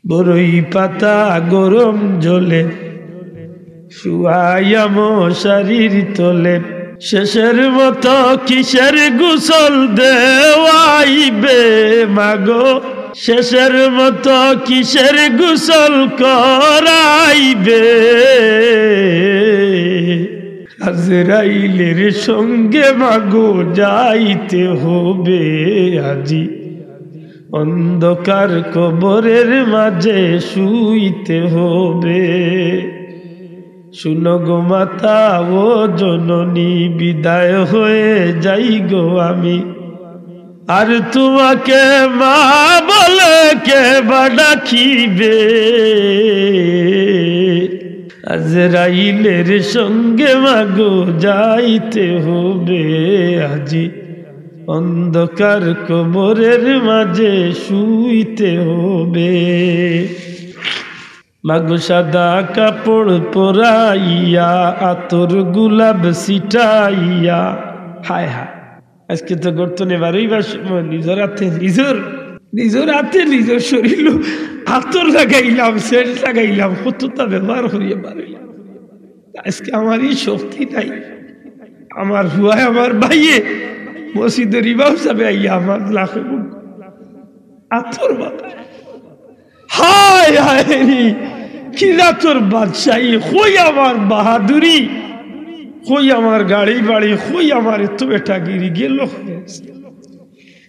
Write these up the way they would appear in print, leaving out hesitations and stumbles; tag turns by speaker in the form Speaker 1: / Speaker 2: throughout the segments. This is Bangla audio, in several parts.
Speaker 1: বরই পাতা গরম জলে শুয়াইয়া মশারির তলে শেষের মতো কিসের গোসল দেওয়াইবে মাগো শেষের মতো কিসের গোসল করাইবে আজরাইলের সঙ্গে মাগো যাইতে হবে আজি অন্ধকার কবরের মাঝে শুইতে হবে শুনো গো মাতা ও জননী বিদায় হয়ে যাই গো আমি আর তোমাকে মা বলে কে বা ডাকিবে আজরাইলের সঙ্গে মাগো যাইতে হবে আজি অন্ধকার কবরের মাঝে শুইতে হবে মাগো সাদা কাপড় পরাইয়া আতর গোলাপ ছিটাইয়া হায় হায় আজকে তো গর্তনে বারোই বাস নিজের হাতে নিজের শরীর আতর লাগাইলাম সেট লাগাইলাম কতটা ব্যবহার করিয়া পারিলাম আজকে আমারই শক্তি নাই আমার হুয়ায় আমার ভাইয়ে মসজিদের ইমাম সাহেব আইয়া আমার লাখে আতর বাতায় হায় হায় রে কি তোর বাদশাহী কই আমার বাহাদুরি কই আমার গাড়ি বাড়ি কই আমার এত বেটাগিরি গেল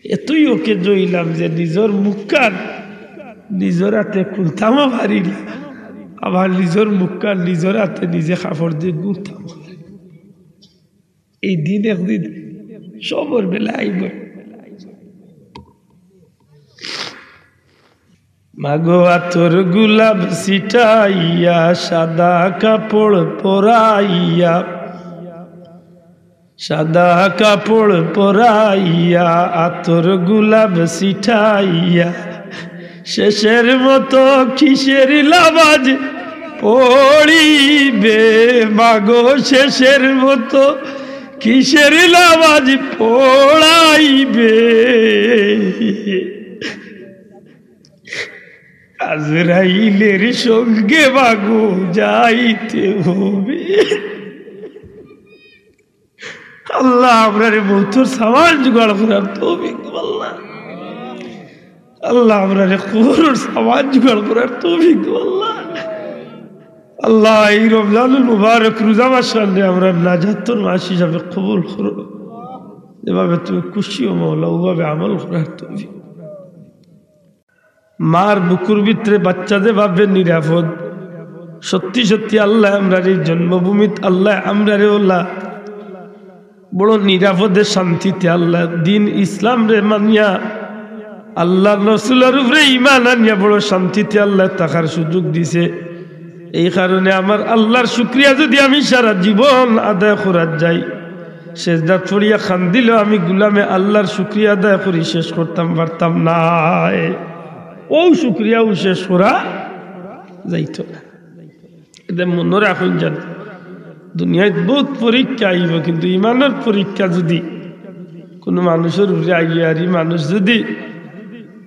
Speaker 1: এতই ওকে জইলাম যে নিজের মুখকার নিজের হাতে খুলতাম পারি না আবার নিজের মুখকার নিজের হাতে নিজে কাপড় দিয়ে গুলতাম এই দিন একদিন সবর বেলা আইব মাগো আতর গোলাপ ছিটাইয়া সাদা কাপড় পরাইয়া সাদা কাপড় পরাইয়া আতর গোলাপ ছিটাইয়া শেষের মতো কিসের লাবাজ পড়িবে মাগো শেষের মতো কিসের লাবাজ পড়াইবে আজরাইলের সঙ্গে মাগো যাইতে হবে আল্লাহ আমরারে মৌতের সামান জোগাড় করার তৌফিক দাও আল্লাহ আল্লাহ আমরারে কবরের সামান জোগাড় করার তৌফিক দাও আল্লাহ আল্লাহ এই রমজানুল মুবারক রোজা মাসে আমরা নাজাতের মাস হিসাবে কবুল করো যেভাবে তুমি খুশি ও মওলা ওভাবে আমল করার তৌফিক মার বুকুর ভিতরে বাচ্চাদের ভাবে নিরাপদ সত্যি সত্যি আল্লাহ আমরার এই জন্মভূমি আল্লাহ আমরারে ওলা বড় নিরাপদে শান্তিতে আল্লাহ দিন ইসলাম রে মানিয়া আল্লাহ রসুলের উপরে ঈমান আনিয়া বড় শান্তিতে আল্লাহ থাকার সুযোগ দিছে এই কারণে আমার আল্লাহর শুকরিয়া যদি আমি সারা জীবন আদায় করার যাই সেজদা পড়িয়া খান্দিল আমি গুলামে আল্লাহর শুকরিয়া আদায় করি শেষ করতাম পারতাম না ও শুকরিয়াও শেষ করা যাইত না এদের মনে রাখুন জান দুনিয়ায় বহুত পরীক্ষা আইব কিন্তু ইমানের পরীক্ষা যদি কোনো মানুষের উপরে আইয়ে আর মানুষ যদি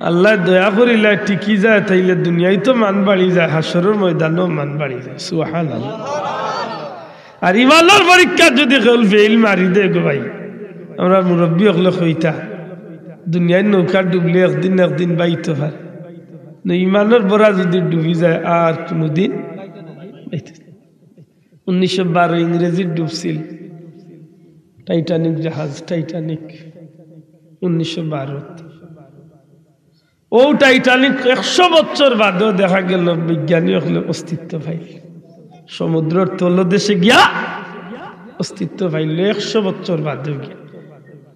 Speaker 1: আল্লাহ দয়া করিলে টিকি যায় তাইলে দুনিয়ায় তো মান বাড়ি যায় হাসরের ময়দানও মান বাড়ি যায় সুবহানাল্লাহ আর ইমানের পরীক্ষা যদি কেউ ফেল মারি দে গো ভাই আমরা মুরব্বী হলে কইতা দুনিয়ায় নৌকা ডুবলে একদিন বাইতে পারে ইমানের বড়া যদি ডুবি যায় আর কোনোদিন 1912 ইংরেজি ডুবছিল টাইটানিক জাহাজ টাইটানিক 1912 ও টাইটানিক 100 বছর বাদেও দেখা গেল বিজ্ঞানী হলে অস্তিত্ব পাইল সমুদ্রের তলদেশে গিয়া অস্তিত্ব পাইল 100 বছর বাদেও গিয়া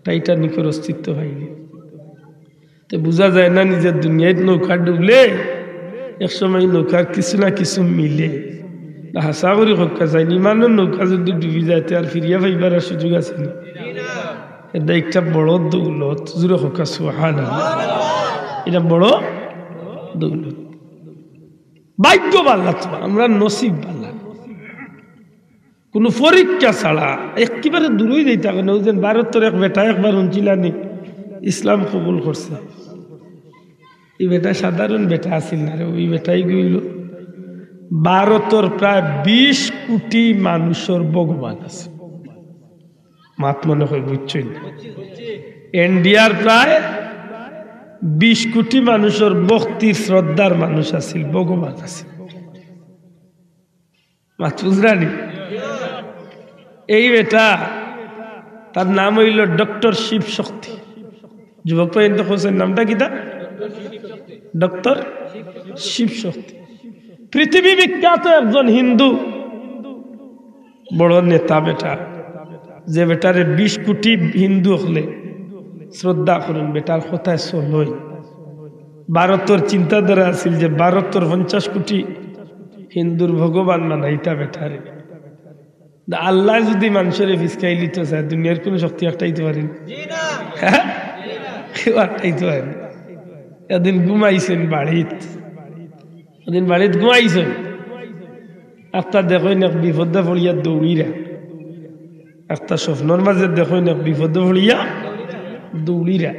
Speaker 1: টাইটানিকের অস্তিত্ব পাইল তো বোঝা যায় না নিজের দুনিয়ায় নৌকা ডুবলে একসময় নৌকার কিছু না কিছু মিলে হাসা করি হকা যায় ইমানের নৌকা যদি ডুবি যায় আর ফিরিয়া পাইবার সুযোগ আছে না এটা একটা বড় দৌলত জুড়ে হকা সুবহানাল্লাহ এটা বড় দৌলত ভাগ্য বাল্লা তো আমরা নসিব বাল্লা কোনো পরীক্ষা ছাড়া একেবারে দূরই যাইতে হবে না ভারতের এক বেটা একবার শুনছিলানি ইসলাম কবুল করছে এই বেটা সাধারণ বেটা আসিল না রে, ওই বেটাই গইল ভারতের প্রায় 20 কোটি মানুষের ভগবান আছে। মাত মনে হয় বুঝছই না, ইন্ডিয়ার প্রায় 20 কোটি মানুষের ভক্তির শ্রদ্ধার মানুষ আছিল, ভগবান আছে। মাত বুঝরানি? এই বেটা তার নাম হইল ডক্টর শিব শক্তি। যুবক পর্যন্ত হোসেন নামটা কিতা? ডক্টর শিব শক্তি। পৃথিবী বিখ্যাত একজন হিন্দু বড় নেতা বেটা, যে বেটারে 20 কোটি হিন্দু হলে শ্রদ্ধা করেন, বেটার কথায় চলই। ভারতের চিন্তাধারা আছিল যে ভারতের 50 কোটি হিন্দুর ভগবান মানাইতা বেটারে। আল্লাহ যদি মানুষের ফিসকাই লিতে চায়, দুনিয়ার কোন শক্তি আটকাইতে পারেন? হ্যাঁ, কেউ আটকাইতে পারেন। এদিন ঘুমাইছেন বাড়িত, এদিন বাড়িত ঘুমাইছেন, আপনার দেখেন এক বিপদে পড়িয়া দৌড়িরা, একটা স্বপ্নর মাঝে দেখেন এক বিপদে পড়িয়া দৌড়িরা,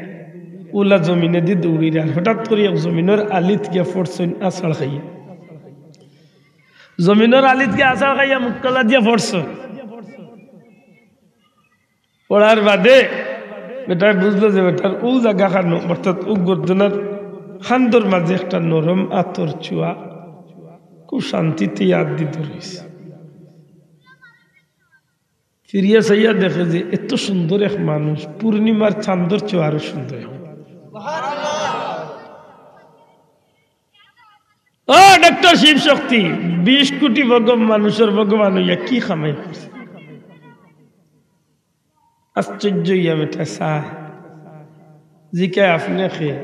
Speaker 1: ওলা জমিনে দিয়ে দৌড়িরা। হঠাৎ করে জমিনের আলিত গিয়া পড়ছেন আষাঢ় খাইয়া, জমিনের আলিত গিয়া আষাঢ় খাইয়া মুক্তলা দিয়া পড়ছেন। পড়ার বাদে বেটা বুঝলো যে বেটার ও জায়গা খানো, অর্থাৎ ও গর্জনার খান্দর মাঝে একটা নরম আতর চুয়া খুব শান্তিতে ইয়াদ দিতে রয়েছে। ফিরিয়া চাইয়া দেখে যে এত সুন্দর এক মানুষ, পূর্ণিমার চান্দর চেয়ে আরো সুন্দর। ও ডক্টর শিব শক্তি 20 কোটি মানুষের ভগবান হইয়া কি খামাই করছে? আশ্চর্য ইয়া বেটা চায় জিকে আপনি খেয়ে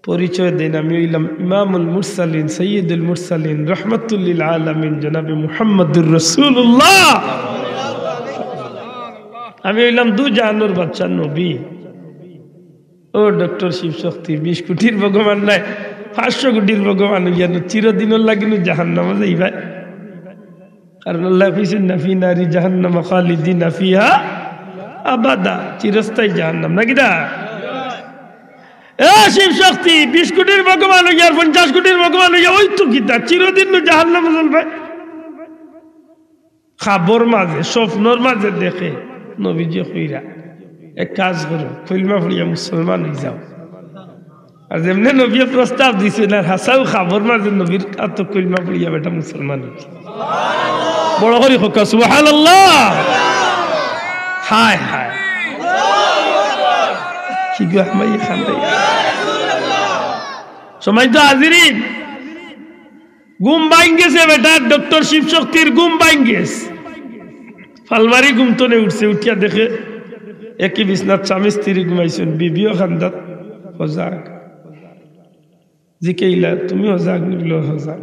Speaker 1: পরিচয় দেন। আমি হইলাম ইমামুল মুরসালিন সৈয়দুল মুরসালিন রহমতুল লিল আলামিন জনাবে মুহাম্মদুর রাসূলুল্লাহ। আমি হইলাম দু জাহানের বাচ্চা নবী। ও ডক্টর শিব শক্তি 20 কোটির ভগবান নাই, 500 কোটির ভগবান হইয়া চিরদিনের লাগিনু জাহান্নামে যাইবা। কারণ আল্লাহ কইছেন নাফি নারি জাহান্নাম খালিদিনা ফিহা আবাদা, চিরস্থায়ী জাহান্নাম নাকি না? শিব শক্তি 20 কোটির ভগবান হইয়া 50 কোটির ভগবান হইয়া ওই তো কিতা চিরদিন জাহান্নামে চলবে। খাবর মাঝে স্বপ্নর মাঝে দেখে নবীজি কইরা এক কাজ করো, কলমা পড়িয়া মুসলমান হয়ে যাও। আর যেমনি নবী প্রস্তাব দিছে না হাসাও খাবর মাঝে নবীর এত কলমা পড়িয়া বেটা মুসলমান হয়েছে। বড় করে হোক সুবহানাল্লাহ। হায় হায় কি গো আমি খান্দাই সময় তো হাজিরিন, ঘুম বাইং গেছে বেটা ডক্টর শিব শক্তির, ঘুম বাইং গেছে। ফালমারি ঘুমতনে উঠছে, উঠিয়া দেখে একই বিছনাথ স্বামী স্ত্রী ঘুমাইছেন, বিবিও খান্দাত হজাক। জিকেইলা তুমি হজাক নিবল হজাক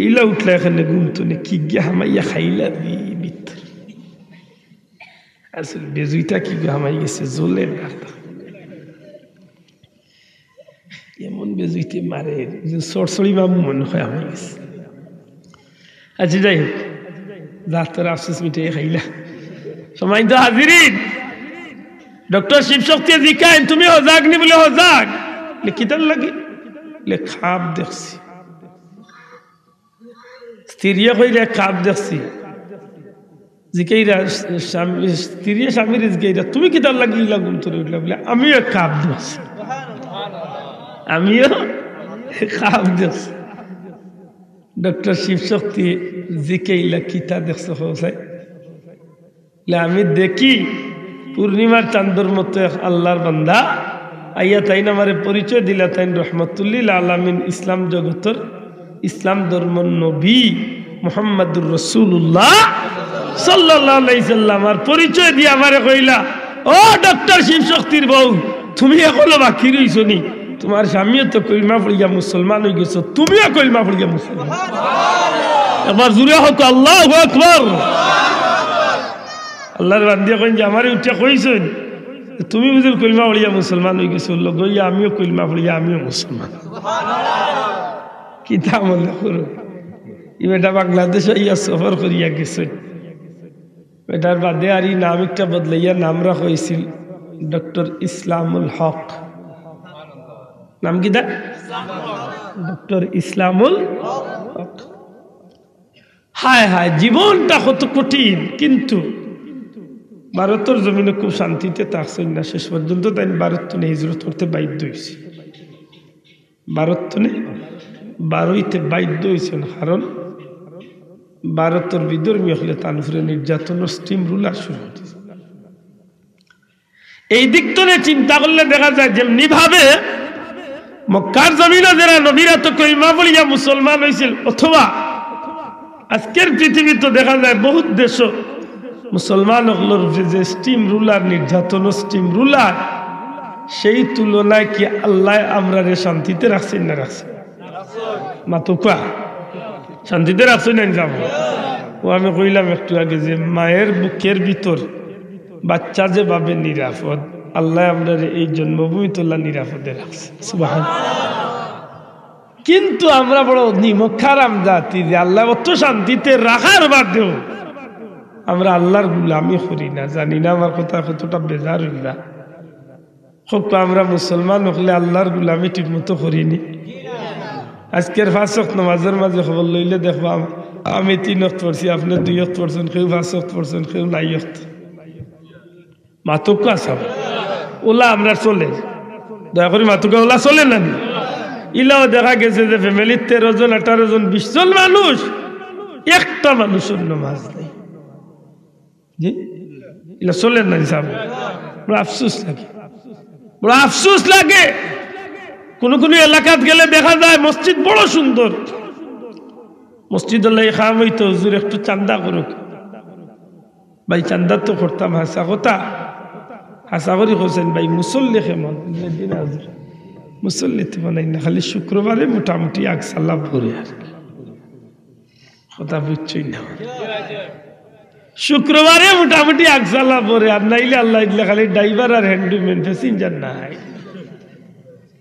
Speaker 1: ইলা উঠলা এখানে ঘুমতনে কি গিয়া হামাইয়া খাইলা ভিতর। আসলে বেজুইটা কি হামাই গেছে জোলের গাতা, এমন বেজুইতে মারে সরসরি বাবু মনে হয় আমার গেছে। আচ্ছা যাই হোক, ডাক্তার আফসোস মিটাই খাইলা। সময় তো হাজিরিন, ডক্টর শিব শক্তি জিকায় তুমি হজাক নি বলে হজাক কিতার লাগে খাপ দেখছি, স্ত্রীয় কইরা খাপ দেখছি। জিকাইরা স্ত্রী স্বামীর জিকাইরা তুমি কিতার লাগে ইলা ঘুম ধরে উঠলা বলে আমিও খাপ দেখছি, আমিও খাপ দেখছি। ডক্টর শিব শক্তি জিকাইলা কিতা দেখছো হোসাই? আমি দেখি পূর্ণিমার চান্দর মতো এক আল্লাহর বান্দা আইয়া তাইন আমারে পরিচয় দিলা, তাইন রহমতুল্লিল আলামিন ইসলাম জগতের ইসলাম ধর্ম নবী মুহাম্মদুর রাসূলুল্লাহ সাল্লাল্লাহু আলাইহি সাল্লাম। আর পরিচয় দিয়ে আমারে কইলা ও ডক্টর শিব শক্তির বউ তুমি এখনো বাকি রইছো নি, তোমার স্বামীও তো কলমা পড়িয়া মুসলমান হয়ে গেছো, তুমিও কলমা পড়িয়া মুসলমান। এবার জুড়ে হোক আল্লাহু আকবার। আল্লাহর বান্দিয়া কইন যে আমারে উঠিয়া কইছেন তুমি বুঝল কলমা পড়িয়া মুসলমান হয়ে গেছো, লগইয়া আমিও কলমা পড়িয়া আমিও মুসলমান। কিতা মনে করো এটা বাংলাদেশে ইয়া সফর করিয়া গেছে, এটার বাদে আর এই নাম একটা বদলাইয়া নাম রাখা হয়েছিল ডক্টর ইসলামুল হক। নাম কি দা ডক্টর ইসলামুল হক। হায় হায়, জীবনটা কত কঠিন, কিন্তু ভারতের জমিনে খুব শান্তিতে থাকছেন না শেষ পর্যন্ত। তাই ভারত হিজরত করতে বাধ্য হয়েছে, ভারত বারোইতে বাধ্য হয়েছেন, কারণ ভারতের বিধর্মী হলে তার উপরে নির্যাতনের স্টিম রুলার শুরু হয়েছে। এই দিক থেকে চিন্তা করলে দেখা যায় যেমনি ভাবে মক্কার জমিনে যারা নবীরা তো কলিমা বলিয়া মুসলমান হয়েছিল, অথবা আজকের পৃথিবীতে দেখা যায় বহুত দেশ মুসলমান হলোর যে স্টিম রুলার, নির্যাতন স্টিম রুলার, সেই তুলনায় কি আল্লাহ আমরা রে শান্তিতে রাখছেন না রাখছেন? মাতুকা শান্তিতে রাখছেন না যাব। ও আমি কইলাম একটু আগে যে মায়ের বুকের ভিতর বাচ্চা যেভাবে নিরাপদ, আল্লাহ আমরা এই জন্মভূমি তোলা নিরাপদে রাখছে, সুবহানাল্লাহ। কিন্তু আমরা বড় নিমখারাম জাতি যে আল্লাহ অত শান্তিতে রাখার বাদেও আমরা আল্লাহর গুলামি করি না। জানি না আমার কথা কতটা বেজার হইল না। খুব আমরা মুসলমান হলে আল্লাহর গুলামি ঠিক মতো করিনি। আজকের 5 ওয়াক্ত নামাজের মাঝে খবর লইলে দেখবা আমি 3 ওয়াক্ত পড়ছি, আপনি 2 ওয়াক্ত পড়ছেন, কেউ 5 ওয়াক্ত পড়ছেন, কেউ 9 ওয়াক্ত। মাতুকা সব ওলা আমরা চলে, দয়া করে মাতুকা ওলা চলে না। ইলাও দেখা গেছে যে ফ্যামিলির 13 জন 18 জন 20 জন মানুষ, একটা মানুষের নামাজ নেই। জি ইলা চলে না সাহেব, বড় আফসোস লাগে, বড় আফসোস লাগে। কোন কোন এলাকাত গেলে দেখা যায় মসজিদ বড় সুন্দর, মসজিদ খাম হইতো হুজুর একটু চান্দা করুক। ভাই চান্দা তো করতাম, হাসা কথা হাসা করি হোসেন ভাই মুসল্লি কেমন দিন হাজির মুসল্লিতে বানাই না, খালি শুক্রবারে মোটামুটি আকসাল্লাহ ভরে আর কথা বুঝছই না। শুক্রবারে মোটামুটি আকসাল্লাহ ভরে, আর নাইলে আল্লাহ ইল্লা খালি ড্রাইভার আর হ্যান্ডম্যান প্যাসেঞ্জার নাই,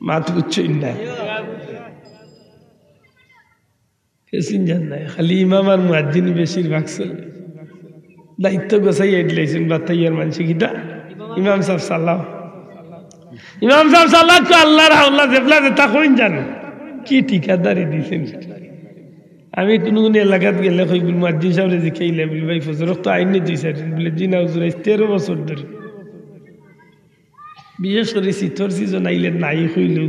Speaker 1: মাত বুঝছই না, প্যাসেঞ্জার নাই, খালি ইমাম আর মুয়াজ্জিন বেশিরভাগ চলে। দায়িত্ব গোছাই এডলাইছেন বাতাইয়ার মানুষ গিটা ইমাম সাহেব সাল্লাহ, ইমাম সাহেব সাল্লাহ তো আল্লাহর আল্লাহ জেবলা যেটা কইন জানো কি ঠিকাদারি দিয়েছেন। আমি কোনো কোনো এলাকাত গেলে কইবুল মুয়াজ্জিন সাহেব জিখাইলে বলি ভাই ফজর তো আইনে দিয়েছেন বলে জি না হুজুর 13 বছর ধরে, বিশেষ করে শীতর সিজন আইলে নাই হইলেও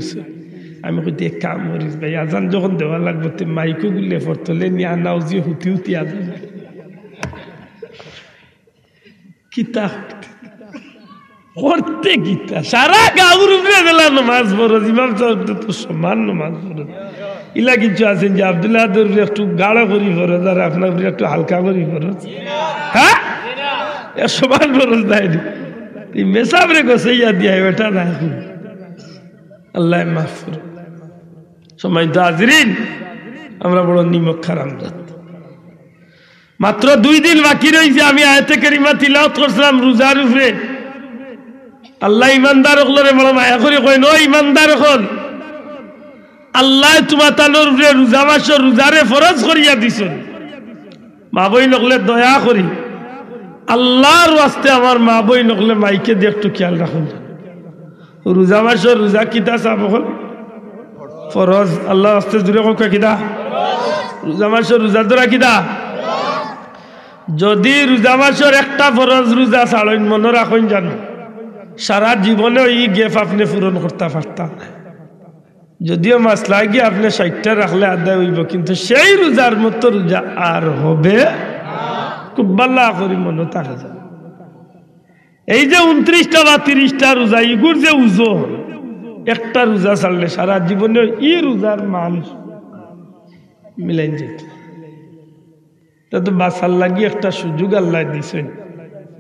Speaker 1: আমি কইতে এক কাম করিস ভাই, আজান যখন দেওয়া লাগবে তে মাইকো গুলে ফরতলে নিয়ে আনাও যে হুতি হুতি আজান কিতা করতে গীতা সারা গাঁর উপরে বেলা নামাজ ফরজ, ইমাম সাহেব তো সমান নামাজ ফরজ। ইলা কিছু আছেন যে আব্দুল্লাহ একটু গাঢ় করি ফরজ আর আপনার একটু হালকা করি ফরজ, হ্যাঁ সমান ফরজ দেয়নি। মেসাবরে গোসাইয়া দিয়া বেটা না, আল্লাহ মাফ করুন। সম্মানিত হাজিরিন, আমরা বড় নিমক খারাম জাত। মাত্র 2 দিন বাকি রয়েছে, আমি আয়াতে কারিমা তিলাওয়াত করছিলাম রোজার উপরে। আল্লাহ ইমানদার হলরে বড় মায়া করে কইন, ও ইমানদার হল, আল্লাহ তোমার তানোর উপরে রোজা মাস রোজারে ফরজ করিয়া দিছেন। মা বই নকলে দয়া করি আল্লাহর ওয়াস্তে আমার মা বই নকলে মাইকে দিয়ে একটু খেয়াল রাখুন। রোজা মাস রোজা কিতা চাব হল ফরজ, আল্লাহর ওয়াস্তে জুড়ে কক কিতা রোজা মাস রোজা ধরা কিতা। যদি রোজা মাসের একটা ফরজ রোজা ছাড়েন মনে রাখেন জানো সারা জীবনে এই গেপ আপনি পূরণ করতে পারতাম। যদিও মাস লাগিয়ে আপনি 60টা রাখলে আদায় হইব, কিন্তু সেই রোজার মতো রোজা আর হবে খুব ভালো করি মনে থাকে যাবে। এই যে 29টা বা 30টা রোজা ইগুর যে উজো, একটা রোজা ছাড়লে সারা জীবনে ই রোজার মান মিলাই যেত। তা তো বাসার লাগিয়ে একটা সুযোগ আল্লাহ দিছেন,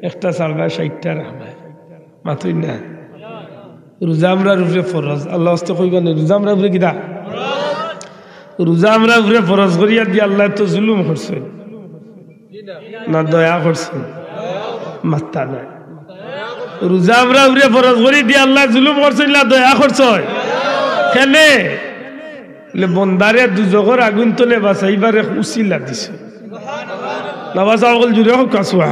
Speaker 1: একটা ছাড়বা 60টা রাখবা মাথুই না। রোজা আমরা উপরে ফরজ, আল্লাহ হস্তে কইবা না রোজা আমরা উপরে কিনা রোজা আমরা উপরে ফরজ করিয়া দিয়ে আল্লাহ তো জুলুম করছে না দয়া করছে? মাত্তা নাই। রোজা আমরা উপরে ফরজ করি দিয়ে আল্লাহ জুলুম করছে না দয়া করছে? কেনে বন্দারে দুজগর আগুন তলে বাঁচাইবারে উচিলা দিছে। নবাজ জুড়ে হোক কাছুয়া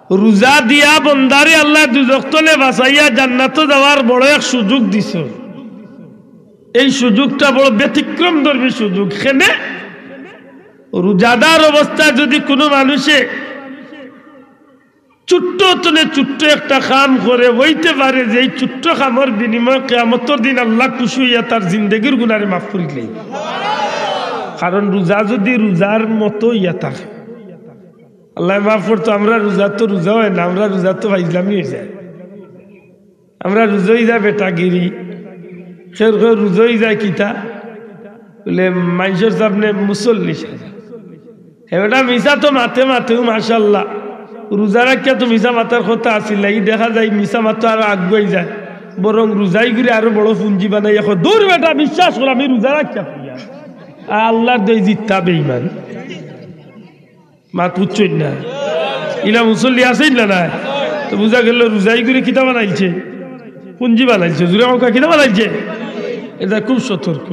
Speaker 1: রোজা দিয়া বন্দারে আল্লাহ দুজক তলে বাঁচাইয়া জান্নাতে যাওয়ার বড় এক সুযোগ দিছ। এই সুযোগটা বড় ব্যতিক্রমধর্মী সুযোগ। এখানে রোজাদার অবস্থায় যদি কোনো মানুষে ছোট্ট একটা কাম করে বইতে পারে যে এই ছোট্ট কামের বিনিময়ে কিয়ামতের দিন আল্লাহ খুশি হইয়া তার জিন্দেগির গুনারে মাফ করিলে। কারণ রোজা যদি রোজার মতো ইয়া থাকে আল্লাহ মাফ করতো। আমরা রোজা হয় না, আমরা রোজা তো ইসলামী হয়ে যায়। আমরা রোজাই যায় বেটাগিরি, সে রোজাই যায় কিতা বলে মানুষের সামনে মুসল্লি সাজা। এবার মিশা তো মাথেও মাশাল্লাহ রোজা রাখিয়া তো মিশা মাতার কথা আসিল। এই দেখা যায় মিশা মাতো আরো আগুয়াই যায়, বরং রোজাই করে আরো বড় পুঞ্জি বানাই এখন দূর বেটা বিশ্বাস করো আমি রোজা রাখিয়া আল্লাহর দই জিততা বেঈমান মাত বুঝছই না। ইলা মুসল্লি আছেই না না তো বুঝা গেল রোজাই করে কিতা বানাইছে, পুঞ্জি বানাইছে, জুড়ে মকা কিতা বানাইছে। এটা খুব সতর্ক।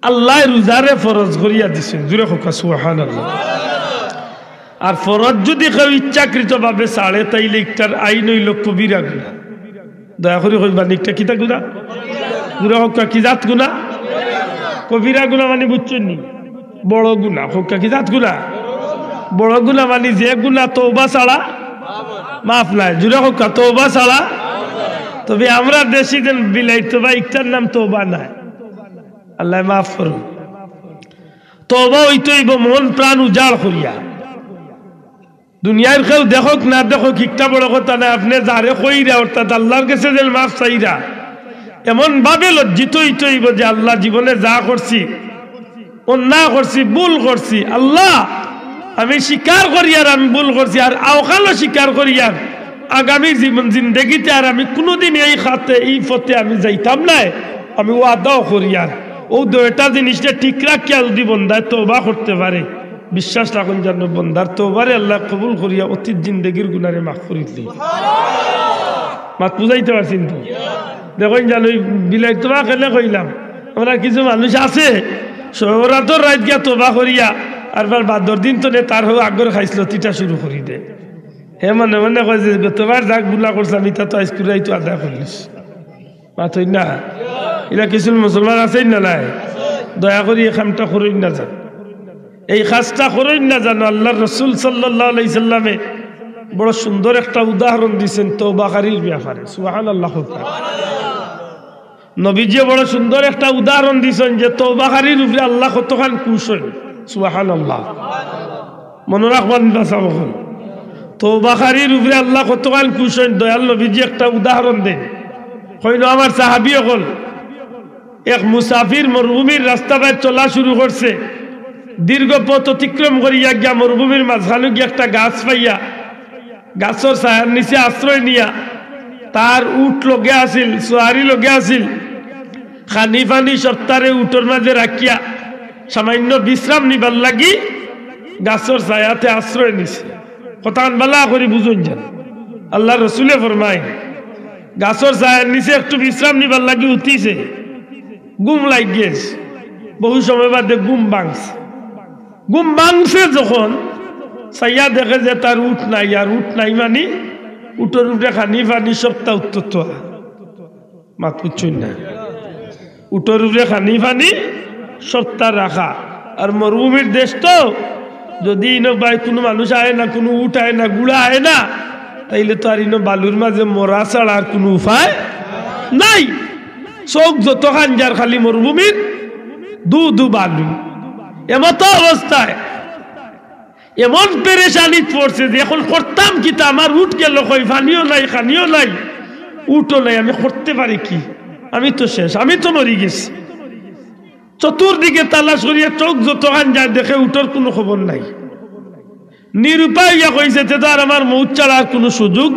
Speaker 1: আল্লাহ রোজারে ফরজ করিয়া দিছেন, জুড়ে হোকা সুবহানাল্লাহ। আর ফরজ যদি কেউ ইচ্ছাকৃত ভাবে ছাড়ে তাইলে একটার আইন হইল কবিরা গুনাহ। দয়া করে কইবা একটা কিতা গুনাহ, জুড়ে হোকা কি জাত গুনাহ। কবিরা গুনাহ মানে বুঝছেন নি, বড় গুনাহ। হোকা কি জাত গুনাহ, বড় গুনাহ মানে যে গুনাহ তওবা ছাড়া মাফ নাই। জুড়ে হোকা তওবা ছাড়া। তবে আমরা দেশি দেন বিলাইতো বা একটার নাম তওবা নাই, আল্লাহ মাফ করুন। তওবা হইতেইব মন প্রাণ উজাড় করিয়া। দুনিয়ার কেউ দেখক না দেখক একটা বড় কথা না, আপনি যারে কইরা অর্থাৎ আল্লাহর কাছে যে মাফ চাইরা এমন ভাবে লজ্জিত হইতেইব যে আল্লাহ জীবনে যা করছি অন্যায় করছি ভুল করছি, আল্লাহ আমি স্বীকার করি আর আমি ভুল করছি, আর আওকালও স্বীকার করি আর আগামী জীবন জিন্দগিতে আর আমি কোনোদিন এই খাতে এই পথে আমি যাইতাম না, আমি ওয়াদাও করি। আর ও দুইটা জিনিসটা ঠিক রাখিয়া যদি বন্দায় তওবা করতে পারে, বিশ্বাস রাখুন যেন বন্দার তওবারে আল্লাহ কবুল করিয়া অতীত জিন্দগির গুনারে মাফ করে দিই। মাত বুঝাইতে পারছেন তো? দেখুন জানো বিলাই তোমা কেন কইলাম, আমরা কিছু মানুষ আছে শহরাতর রাত গিয়া তওবা করিয়া আর বাদর দিন তো নে তার হোক আগর খাইছিল তিটা শুরু করি দে। হে মনে মনে কয় যে গতবার যাক গুলা করছিলাম ইটা তো আইসকুরাই তো আদা করিস। মাথই না এরা কিছু মুসলমান আছেই না নাই, দয়া করি এই কামটা করই না যান, এই কাজটা করই না জানো। আল্লাহর রাসূল সাল্লাল্লাহু আলাইহি সাল্লামে বড় সুন্দর একটা উদাহরণ দিয়েছেন তওবাকারীর ব্যাপারে। সুবহানাল্লাহ। নবীজি বড় সুন্দর একটা উদাহরণ দিয়েছেন যে তওবাকারীর উপরে আল্লাহ কতখান খুশ হন। সুবহানাল্লাহ। মনে রাখবেন বাসাবখন তওবাকারীর উপরে আল্লাহ কতখান খুশ হন। দয়াল নবীজি একটা উদাহরণ দেন। কইল আমার সাহাবী হল এক মুসাফির মরুভূমির রাস্তা বাই চলা শুরু করছে, দীর্ঘ পথ অতিক্রম করিয়া গিয়া মরুভূমির মাঝখানে গিয়ে একটা গাছ পাইয়া গাছের ছায়ার নিচে আশ্রয় নিয়া তার উট লগে আসিল, সোয়ারি লগে আসিল, খানি ফানি সপ্তাহে উটোর মাঝে রাখিয়া সামান্য বিশ্রাম নিবার লাগি গাছের ছায়াতে আশ্রয় নিছে। কথা বালা করি বুঝুন যান। আল্লাহ রসুলে ফরমায় গাছের ছায়ার নিচে একটু বিশ্রাম নিবার লাগি উঠিছে, গুম লাগ গেছে। বহু সময় বাদে গুম ভাঙছে যখন সাইয়া দেখে যে তার উঠ নাই, আর উঠ নাই মানে উঠোর উপরে খানি ফানি সপ্তাহ উত্তর মাত বুঝছই না, উঠোর উপরে খানি ফানি সপ্তাহ রাখা। আর মরুভূমির দেশ তো, যদি ইনো ভাই কোনো মানুষ আয় না, কোনো উঠ আয় না, গুড়া আয় না, তাইলে তো আর ইনো বালুর মাঝে মরা ছাড়া আর কোনো উপায় নাই। চোখ যত খানজার খালি মরুভূমির দু বালু। এমতো অবস্থায় এমন পেরেশানি পড়ছে যে এখন করতাম কি, তা আমার উঠ গেল কই, ফানিও নাই খানিও নাই উঠও নাই, আমি করতে পারি কি, আমি তো শেষ, আমি তো মরি গেছি। চতুর্দিকে তালাশ করিয়া চোখ যত খান যায় দেখে উঠোর কোনো খবর নাই। নিরুপায় ইয়া কইছে তো আর আমার মৌত ছাড়া আর কোনো সুযোগ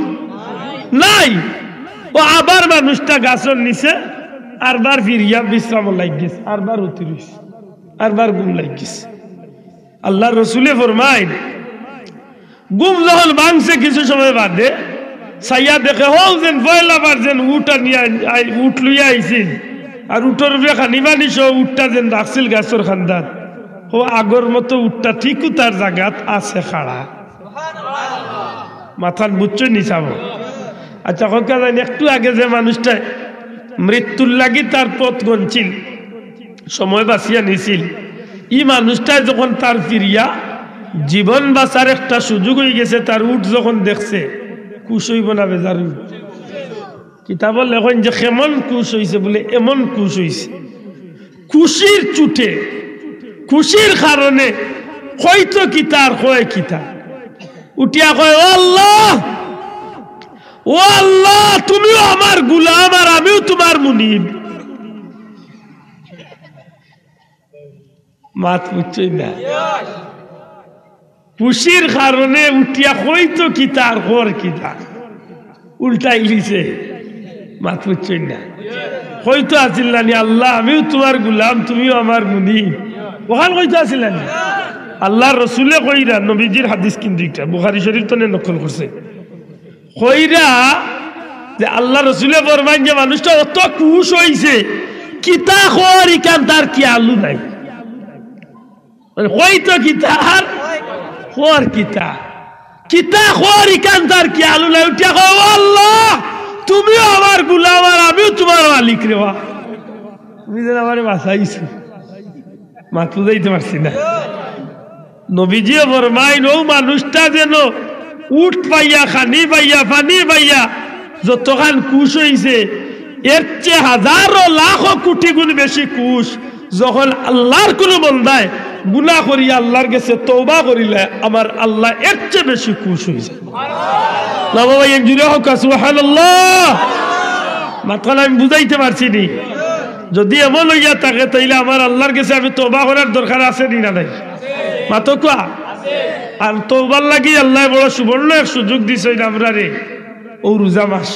Speaker 1: নাই। ও আবার মানুষটা গাছের নিচে আরবার ফিরিয়া বিশ্রাম লাগিস, আরবার উঠিস, আরবার গুম লাগিস। আল্লাহ রসুলে ফরমায় গুম যখন ভাঙছে কিছু সময় বাদে সাইয়া দেখে হো যেন পয়লাবার যেন উঠা নিয়ে উঠ লইয়া আইছিল, আর উঠোর উপরে খানি বানি সহ উঠটা যেন রাখছিল গাছের খান্দাত, ও আগর মতো উঠটা ঠিকও তার জায়গাত আছে খাড়া। মাথান বুঝছই নি চাব আচ্ছা হকা জানি একটু আগে যে মানুষটা মৃত্যুর লাগি তার পথ গণছিল সময় বাঁচিয়া নিছিল ই মানুষটা যখন তার ফিরিয়া জীবন বাঁচার একটা সুযোগ হয়ে গেছে তার উঠ যখন দেখছে খুশ হইব না বেজার হইব কিতাবল লেখেন যে কেমন খুশ হইছে বলে এমন খুশ হইছে খুশির চুটে খুশির কারণে হয়তো কিতার কয় কিতা উঠিয়া কয় ও আল্লাহ তুমিও আমার গুলাম আর আমিও তোমার মুনিব মাত বুঝছই না খুশির কারণে উঠিয়া হয়তো কিতার কর কিতা উল্টাই লিছে মাত বুঝছই না হয়তো আসিল না আল্লাহ আমিও তোমার গুলাম তুমিও আমার মুনিব ওখান হয়তো আসিল না আল্লাহ রসুলে কইরা নবীজির হাদিস কিন্তু একটা বুখারী শরীফ তো নকল করছে কইরা যে আল্লাহ রসুলে ফরমান যে মানুষটা অত খুশ হইছে কিতা খর ইকান তার কি আলু নাই হয়তো কিতার খর কিতা খর ইকান তার কি আলু নাই উঠিয়া কও আল্লাহ তুমিও আমার গোলাম আর আমিও তোমার মালিক রে বা তুমি যেন আমারে বাঁচাইছো মাথু যাইতে পারছি না নবীজিও ফরমাইন ও মানুষটা যেন উঠ পাইয়া খানি পাইয়া পানি পাইয়া যতখান খুশ হইছে এর চেয়ে হাজারো লাখো কোটি গুণ বেশি খুশ যখন আল্লাহর কোনো বন্দায় গুনাহ করিয়া আল্লাহর কাছে তওবা করিলে আমার আল্লাহ এর চেয়ে বেশি খুশ হইছে না বাবা এক জুড়ে হোক সুবহানাল্লাহ মাত্র আমি বুঝাইতে পারছি নি যদি এমন হইয়া থাকে তাইলে আমার আল্লাহর কাছে আমি তওবা করার দরকার আছে নি না নাই মাত্র কোয়া আর তওবার লাগি আল্লাহ বড় সুবর্ণ এক সুযোগ দিছে আমরা রে ও রোজা মাস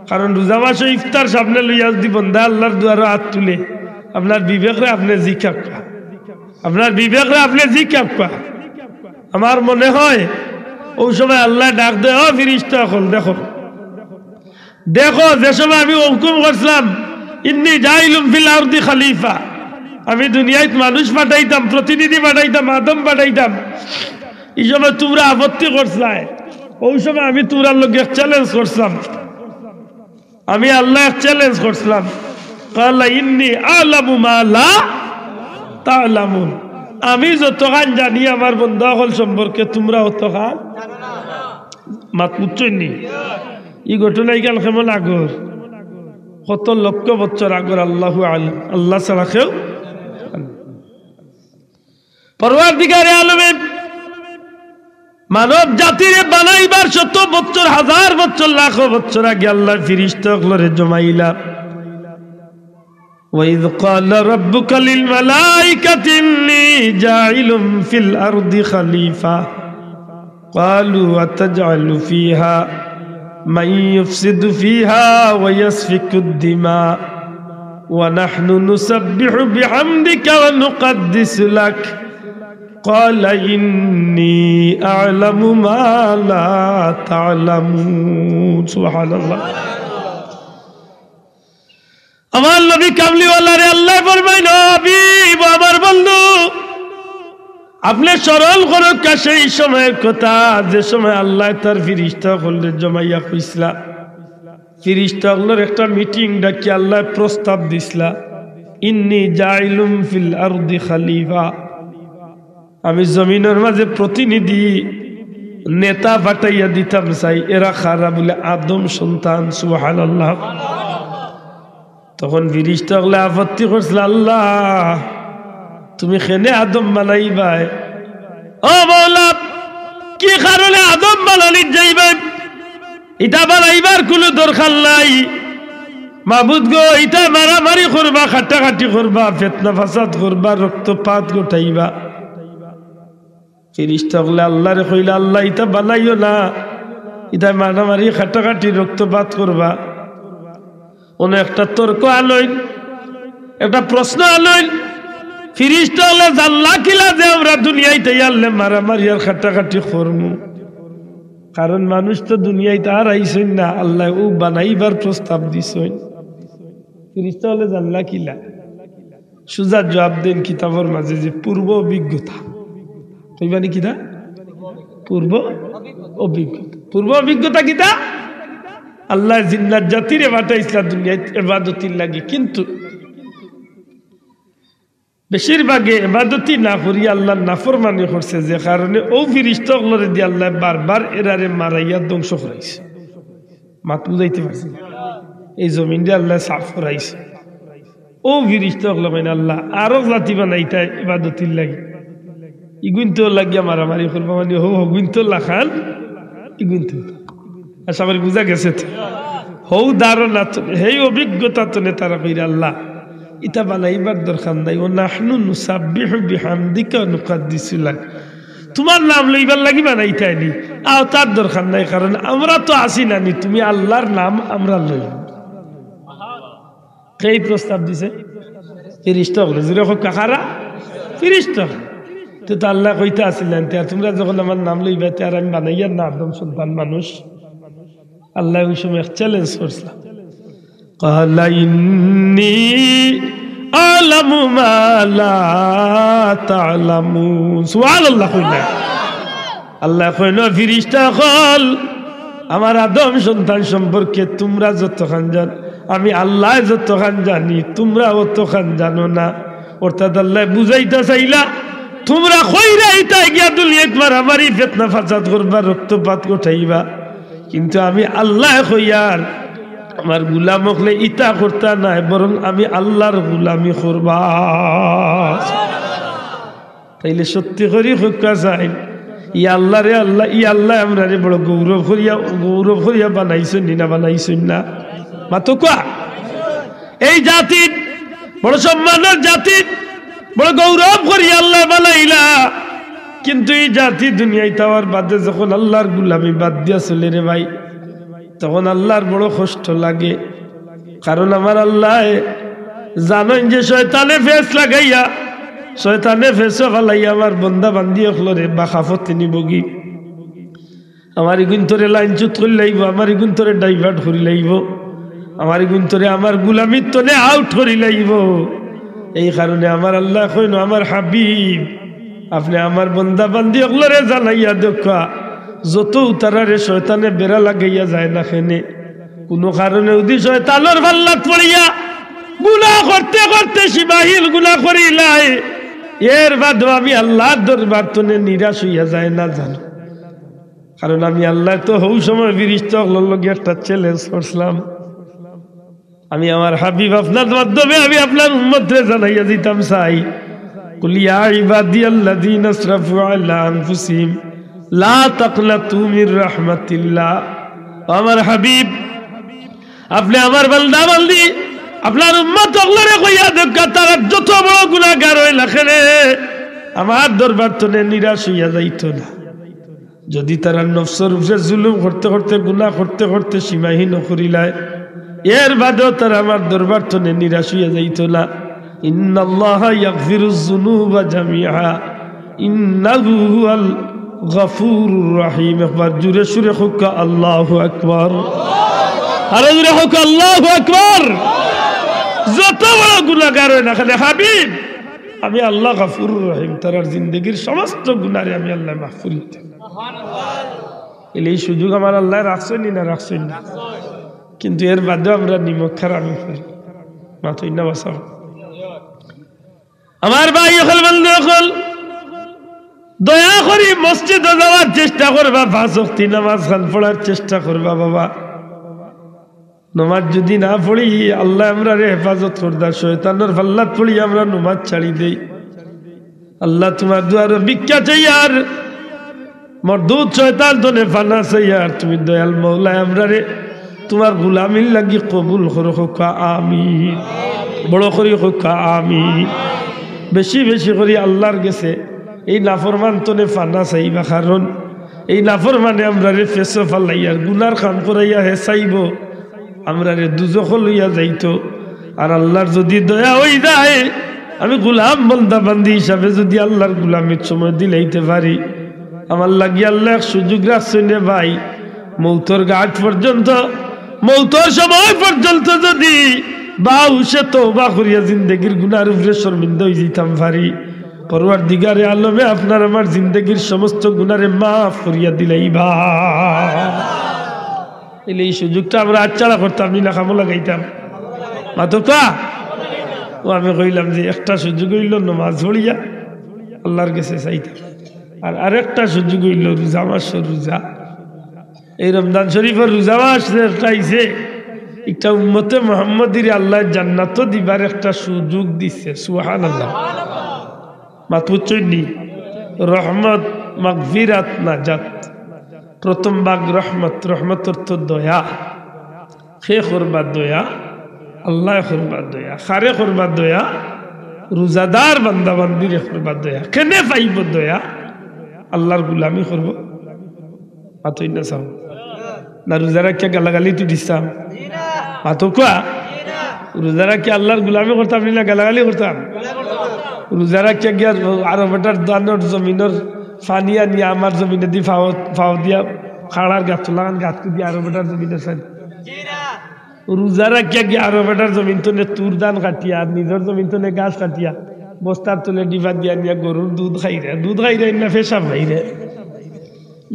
Speaker 1: কারণ রোজা মাসে ইফতার সামনে লইয়া যদি বন্ধা আল্লাহর দুয়ারে হাত তুলে আপনার বিবেকরে আপনি জিকাপ আপনার বিবেকরে আপনি জিকাপ আমার মনে হয় ওই সময় আল্লাহ ডাক দেয় ও ফিরিস্তা হল দেখো দেখো যে সময় আমি হুকুম করছিলাম ইন্নী জাইলুম ফিল আরদি খলিফা আমি দুনিয়ায় মানুষ পাঠাইতাম প্রতিনিধি পাঠাইতাম আদম পাঠাইতাম এই সময় তোমরা আপত্তি করছলাই ওই সময় আমি তোমরা লোক চ্যালেঞ্জ করছিলাম আমি আল্লাহ চ্যালেঞ্জ করছিলাম কালা ইন্নী আলামু মা লা তা'লামুন আমি যতখান জানি আমার বন্ধা হল সম্পর্কে তোমরা অতখান মাত বুঝছনি এই ঘটনা কাল কেমন আগর কত লক্ষ বছর আগর আল্লাহু আলিম আল্লাহ ছাড়া কেউ পরওয়ারদিগারে আলমে মানব জাতিরে বানাইবার 70 বছর হাজার বছর লাখ বছর আগে আল্লাহ ফেরেশতাগুলোরে জমাইলা وَإِذْ قَالَ رَبُّكَ لِلْمَلَائِكَةِ إِنِّي جَاعِلٌ فِي الْأَرْضِ خَلِيفَةً قَالُوا أَتَجْعَلُ فِيهَا مَن يُفْسِدُ فِيهَا وَيَسْفِكُ الدِّمَاءَ وَنَحْنُ نُسَبِّحُ بِحَمْدِكَ وَنُقَدِّسُ لَكَ قال إني أعلم ما لا تعلمون سبحان الله আমার নবী কামলিওয়ালা রে আল্লাহ ফরমাইল হাবিব আমার বন্ধু আপনি স্মরণ করুন সেই সময়ের কথা যে সময় আল্লাহ তার ফেরেশতাগুলোরে জমাইয়া কইছিলা ফেরেশতাগুলোর একটা মিটিং ডাকি আল্লাহ প্রস্তাব দিছিলা ইন্নী জাইলুম ফিল আরদি খলিফা আমি জমিনের মাঝে প্রতিনিধি নেতা পাঠাইয়া দিতাম চাই এরা খারা বলে আদম সন্তান সুবহানাল্লাহ তখন ফেরেশতাগুলো আপত্তি করছিল আল্লাহ তুমি কেনে আদম বানাইবাই ও মাওলা কি কারণে আদম বানালি যাইবে এটা বানাইবার কোনো দরকার নাই মাবুদ গো এটা মারামারি করবা কাটাকাটি করবা ফিতনা ফাসাদ করবা রক্তপাত ঘটাইবা ফেরেশতাগুলো আল্লাহরে কইলা আল্লাহ এটা বানাইও না এটা মারামারি কাটাকাটি রক্তপাত করবা ওনে একটা তর্ক আনইন একটা প্রশ্ন আনইন ফেরেশতাগুলো জানলা কিলা যে আমরা দুনিয়াতে আল্লাহ মারামারি আর কাটাকাটি করমু কারণ মানুষ তো দুনিয়াতে আর আইছেন না আল্লাহ ও বানাইবার প্রস্তাব দিছেন ফেরেশতাগুলো জানলা কিলা সুজা জবাব দেন কিতাবের মাঝে যে পূর্ব অভিজ্ঞতা কইবানি কিনা পূর্ব অভিজ্ঞতা পূর্ব অভিজ্ঞতা কিতা আল্লাহ জিন্নাত জাতিরে পাঠাইছিল দুনিয়ায় ইবাদতির লাগি, কিন্তু বেশিরভাগে ইবাদতি না করি আল্লাহর নাফরমানি করছে, যে কারণে ও ফিরিস্তাগুলোরে দিয়ে আল্লাহ বারবার এরারে মারাইয়া ধ্বংস করাইছে। মাত বুঝাইতে পারছি? এই জমিন দিয়ে আল্লাহ সাফ করাইছে। ও ফিরিস্তাগুলো মানে আল্লাহ আরো জাতি বানাইতা ইবাদতির লাগি, ইগুনতো লাগিয়া মারামারি করবা মানে হো হগুনতো লাখান ইগুনতো। আশা করি বুঝা গেছে। হৌ ধারণা সেই অভিজ্ঞতা তো তারা কইরা আল্লাহ ইটা বানাইবার দরকার নাই। ও নাহনু নুসাব্বিহু বিহামদিকা ওয়া নুকাদ্দিসু লাক, তোমার নাম লইবার লাগি বানাইতাইনি, আও তার দরকার নাই, কারণ আমরা তো আসি নানি, তুমি আল্লাহর নাম আমরা লইব। সেই প্রস্তাব দিছে ফিরিস্তা হলে জুড়ে হোক কাকারা ফিরিস্তা। তো আল্লাহ কইতে আসিলেন তোমরা যখন আমার নাম লইবা আর আমি বানাইয়ার না আদম সন্তান মানুষ। আল্লাহ ওই সময় চ্যালেঞ্জ করছিলাম, قال إني أعلم ما لا تعلمون। سبحان الله। আল্লাহ কইল ফিরিস্তা হল আমার আদম সন্তান সম্পর্কে তোমরা যতখান জান আমি আল্লাহ যতখান জানি তোমরা অতখান জানো না। অর্থাৎ আল্লাহ বুঝাইতে চাইলা তোমরা কইরা ইতা গিয়া দুলিয়াত মারামারি ফিতনা ফাসাদ করবা রক্তপাত উঠাইবা, কিন্তু আমি আল্লাহ কইয়ার আমার গুলাম হলে ইতা করতা নাই, বরং আমি আল্লাহর গুলামি করবা। তাইলে সত্যি করি হকা চাই ই আল্লাহ রে আল্লাহ ই আল্লাহ আমরা রে বড় গৌরব করিয়া বানাইছেন না বানাইছেন না মাতো কোয়া। এই জাতি বড় সম্মানের জাতি, বড় গৌরব করি আল্লাহ বানাইলা, কিন্তু এই জাতি দুনিয়ায় তাওয়ার বাদে যখন আল্লাহর গুলামি বাদ দিয়া চলে রে ভাই, তখন আল্লাহর বড় কষ্ট লাগে। কারণ আমার আল্লাহ জানেন যে শয়তানে ফেস লাগাইয়া শয়তানে ফেসে ফেলাইয়া আমার বন্দা বান্দি হলরে বাখাফতে নিবগি, আমার ইগুন্তরে লাইন চুত করে লাইব, আমার ইগুন্তরে ডাইভার্ট করি লাইব, আমার ইগুন্তরে আমার গুলামির তনে আউট করি লাইব। এই কারণে আমার আল্লাহ কইন আমার হাবিব আপনি আমার বন্দা বান্দি হলরে জানাইয়া দেখা যত তারারে শয়তানে বেড়া লাগাইয়া যায় না খেনে কোনো কারণে উদি শয়তানের পাল্লাত পড়িয়া গুনাহ করতে করতে সিবাহিল গুনাহ করিলাই, এর বাদ আমি আল্লাহর দরবার তনে নিরাশ হইয়া যায় না জানো। কারণ আমি আল্লাহ তো হৌ সময় ফিরিস্তাগুলোর লগে একটা চ্যালেঞ্জ করছিলাম, আমি আমার হাবিব আপনার মাধ্যমে আমি আপনার উম্মতরে জানাইয়া দিতাম চাই কুল ইয়া ইবাদিয়াল্লাযীনা আসরাফু আলা আনফুসিহিম লা তাকনাতু মির রাহমাতিল্লাহ। আমার হাবিব আপনি আমার বান্দা বান্দি আপনার উম্মত ওগুলোরে কইয়া দেখা তারা যত বড় গুনাহগার হই লাখেরে আমার দরবার তনে নিরাশ হইয়া যাইত না। যদি তারা নফসের উপরে জুলুম করতে করতে গুনাহ করতে করতে সীমাহীন করিলায়, এর বাদেও তারা আমার দরবার তনে নিরাশ হইয়া যাইত না। ইন্নাল্লাহা ইয়াগফিরুয যুনুবা জামিআ ইন্নাহু হুয়াল গফুরুর রহিম। একবার জোরে সুরে হোক আল্লাহু আকবার, আরে জোরে হোক আল্লাহু আকবার। যত বড় গুনাহগার হয় না খালি হাবিব আমি আল্লাহ গফুরুর রহিম, তার জিন্দগির সমস্ত গুনাহরে আমি আল্লাহ মাফ করে দিই। এই সুযোগ আমার আল্লাহ রাখছেন না রাখছেন না, কিন্তু এর বাদেও আমরা নিমক খারামি করি মাথই না বাসাও। আমার ভাই হল বন্ধু হল দয়া করি মসজিদে যাওয়ার চেষ্টা করবা, 5 ওয়াক্ত নামাজ খান পড়ার চেষ্টা করবা। বাবা নমাজ যদি না পড়ি আল্লাহ আমরা রে হেফাজত করদা, শয়তানের ফাল্লাত পড়ি আমরা নমাজ ছাড়ি দেই। আল্লাহ তোমার দুয়ার ভিক্ষা চাই আর মরদুদ শয়তান তোনে ফানা চাই, আর তুমি দয়াল মৌলা আমরা রে তোমার গুলামির লাগি কবুল করো হোকা আমিন। বড় করি হোকা আমিন। বেশি বেশি করি আল্লাহর গেছে এই নাফরমান তনে ফানা চাইবা, কারণ এই নাফরমানে আমরা রে ফেসো ফালাইয়ার গুনার কাম করাইয়া হে চাইব আমরা রে দুজখ লইয়া যাইতো। আর আল্লাহর যদি দয়া হই যায় আমি গুলাম বন্দা বান্দি হিসাবে যদি আল্লাহর গুলামের সময় দিলাইতে পারি, আমার লাগি আল্লাহ সুযোগ রাখছেন ভাই মৌতর ঘাট পর্যন্ত, মৌতর সময় পর্যন্ত যদি বা হুশে তওবা করিয়া জিন্দেগির গুনার উপরে শর্মিন্দা হয়ে যেতাম পারি, পরওয়ারদিগারে আলমে আপনার আমার জিন্দগির সমস্ত গুনারে মাফ করিয়া দিলাইবা। এই সুযোগটা আমরা আচ্ছাড়া করতাম নি না, খামো লাগাইতাম মাতকা। ও আমি কইলাম যে একটা সুযোগ হইল নমাজ পড়িয়া আল্লাহর কাছে চাইতাম, আর আরেকটা সুযোগ হইল রোজা মাসের রোজা। এই রমজান শরীফের রোজা মাস চাইছে একটা উম্মতে মুহাম্মাদির আল্লাহ জান্নাত দিবার একটা সুযোগ দিচ্ছে। সুবহানাল্লাহ। মাতুচনি রহমত মাগফিরাত নাজাত। প্রথম ভাগ রহমত, রহমত অর্থ দয়া, খে করবা দয়া, আল্লাহ করবা দয়া, খারে করবা দয়া, রোজাদার বান্দা বান্দির করবা দয়া। কেনে পাইব দয়া? আল্লাহর গুলামি করব। মাতই না চাও না রোজারা কে গালাগালি তুই দিতাম মাতো কোয়া? রোজারা কি আল্লাহর গুলামি করতাম না গালাগালি করতাম? রোজারা কে গিয়া আরো বেটার দানোর জমিনের ফানিয়া নিয়ে আমার জমিনে দি ফাও দিয়া খাড়ার গাছ লাগান গাছ দিয়ে আরো বেটার জমিনে ফান। রোজারা কে গিয়ে আরো বেটার জমিন তো তুর দান কাটিয়া নিজের জমিন তো গাছ কাটিয়া বস্তার তুলে ডিবা দিয়া নিয়া গরুর দুধ খাইরে, দুধ খাইরে না ফেসাব খাইরে।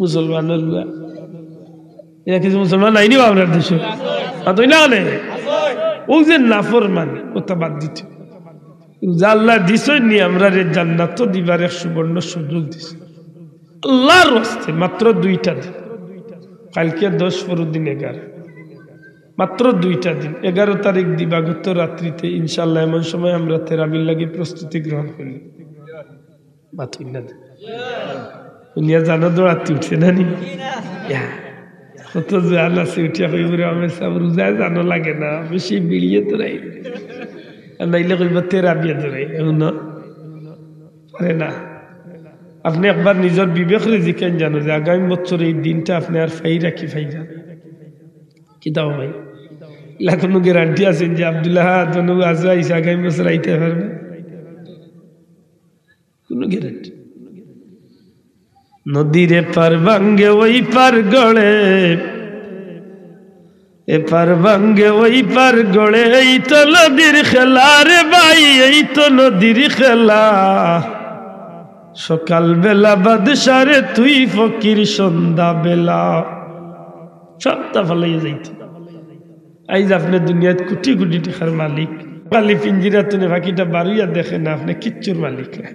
Speaker 1: মুসলমানের এরা কিছু মুসলমান নাইনি আপনার দেশে তুই না ও যে নাফর মানে ওটা বাদ দিতে আল্লাহ দিছই নি আমরা রে জান্নাত দিবার এক সুবর্ণ সুযোগ দিছে আল্লাহর রাস্তে। মাত্র 2টা দিন, কালকে 10 পরের দিন 11, মাত্র 2টা দিন। 11 তারিখ দিবাগত রাত্রিতে ইনশাআল্লাহ এমন সময় আমরা তেরাবির লাগি প্রস্তুতি গ্রহণ করি। মাতুই না দুনিয়া জানো দৌড়াতে উঠছে না নি কত জান আছে উঠিয়া কইব আমি সব রোজায় জানো লাগে না, বেশি বিড়িয়ে তো নাই নাইলে কইব তেরাবিয়া ধরাই এমন পারে না। আপনি একবার নিজের বিবেকরে জিকেন জানো যে আগামী বছর এই দিনটা আপনি আর ফাই রাখি ফাই যান কি দাও ভাই? এলা কোনো গ্যারান্টি আছেন যে আব্দুল্লাহ আজ আইসা আগামী বছর আইতে পারবে? কোনো গ্যারান্টি। নদীর এপার ভাঙ্গে ওই পার গড়ে, এপার ভাঙ্গে ওই পার গড়ে, এই তো নদীর খেলা রে ভাই, এই তো নদীর খেলা। সকাল বেলা বাদশারে তুই ফকির সন্ধ্যা বেলা। সবটা ফলাই যাইত। আইজ আপনি দুনিয়াত কোটি কোটি টাকার মালিক, খালি পিঞ্জিরা তুলে বাকিটা বাড়িয়া দেখে না, আপনি কিচ্ছুর মালিক না।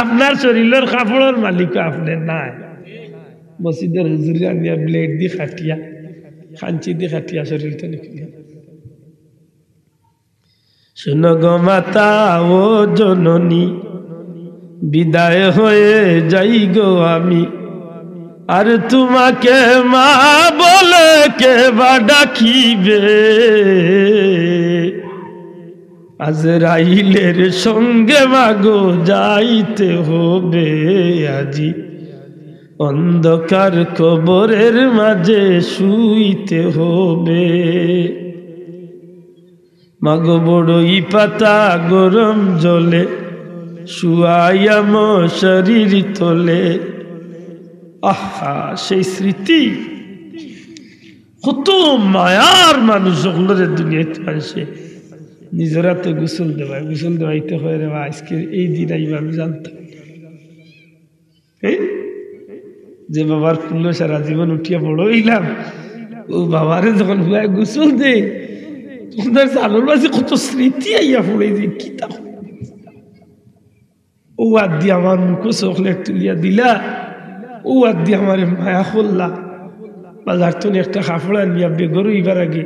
Speaker 1: আপনার শরীরের কাপড়ের মালিক আপনি নাই। মসজিদের হুজুরে আনিয়া ব্লেড দিয়ে খাটিয়া খাঞ্চি দিয়ে খাটিয়া শরীরটা নিকলিয়া। শুনো গো মাতা ও জননী, বিদায় হয়ে যাই গো আমি, আর তোমাকে মা বলে কে বা ডাকিবে। আজরাইলের সঙ্গে মাগো যাইতে হবে আজি, অন্ধকার কবরের মাঝে শুইতে হবে। মাগো বড়ই পাতা গরম জলে, শুয়াইয়াম শরীর তোলে। আহা সেই স্মৃতি, কত মায়ার মানুষ সকলের দুনিয়াতে আসে। নিজের হাতে গোসল দেওয়ায়, গোসল দেওয়াইতে হয় রে বা আজকে এই দিন আইব আমি জানতাম। যে বাবার কুল্ল সারা জীবন উঠিয়া বড় হইলাম, ও বাবারে যখন হুয়া গোসল দে তোমাদের চালোর মাঝে কত স্মৃতি আইয়া পড়ে যে কি তা ও আদ দিয়ে আমার মুখো চকলেট তুলিয়া দিলা, ও আদ দিয়ে আমার মায়া করলা। বাজার তো একটা কাপড়া নিয়া বেগর হইবার আগে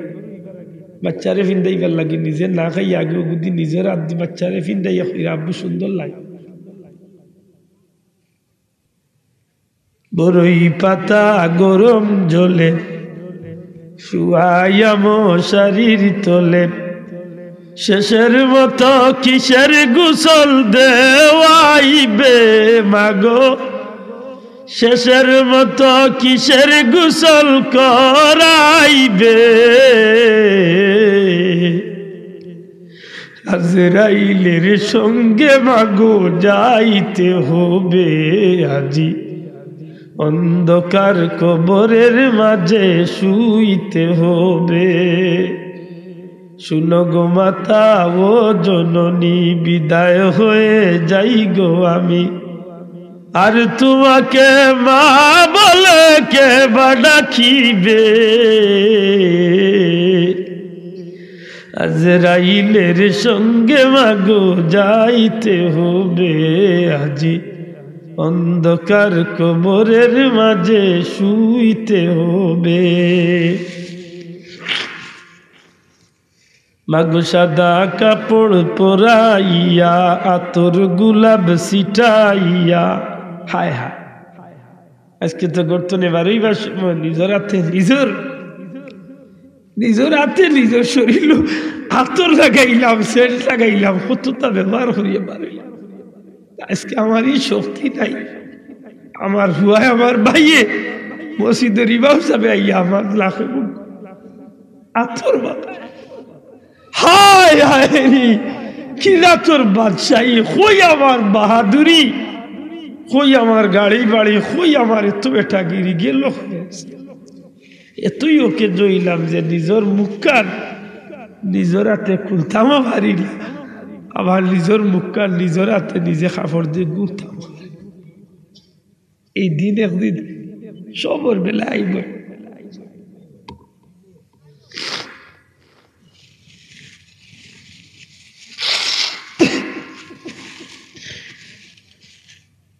Speaker 1: বাচ্চারে ফিন্দাইবার লাগে, নিজে না খাইয়া আগে বুদ্ধি নিজের আদ দিয়ে বাচ্চারে ফিন্দাইয়া কইরা আব্বু সুন্দর লাগে। বড়ই পাতা গরম জলে, শুয়াইয়াম শরীর তোলে। শেষের মতো কিসের গোসল দেওয়াইবে মাগো, শেষের মতো কিসের গোসল করাইবে। আজরাইলের সঙ্গে মাগো যাইতে হবে আজি, অন্ধকার কবরের মাঝে শুইতে হবে। শুনো গো মাতা ও জননী বিদায় হয়ে যাই গো আমি আর তোমাকে মা বলে কে বা ডাকিবে আজরাইলের সঙ্গে মাগো যাইতে হবে আজি অন্ধকার কবরের মাঝে শুইতে হবে মাগো সাদা কাপড় পরাইয়া আতর গোলাপ ছিটাইয়া হায় হায় আজকে তো গর্তনে বারোই বার সময় নিজের হাতে নিজের শরীর আতর লাগাইলাম সেন্ট লাগাইলাম কতটা ব্যবহার করিয়া বাড়াইলাম আজকে আমারই শক্তি নাই আমার হুয়ায় আমার ভাইয়ে মসজিদের ইমাম সাহেব আইয়া আমার লাখে আতর বাতায় হায় হায় কি রাতর বাদশাহী কই আমার বাহাদুরি কই আমার গাড়ি বাড়ি কই আমার এত বেটাগিরি গেল এতই ওকে জইলাম যে নিজের মুখকার নিজের হাতে খুলতাম পারি না আবার নিজের মুখকার নিজের হাতে নিজে কাপড় দিয়ে গুলতাম এই দিন একদিন সবর বেলা আইব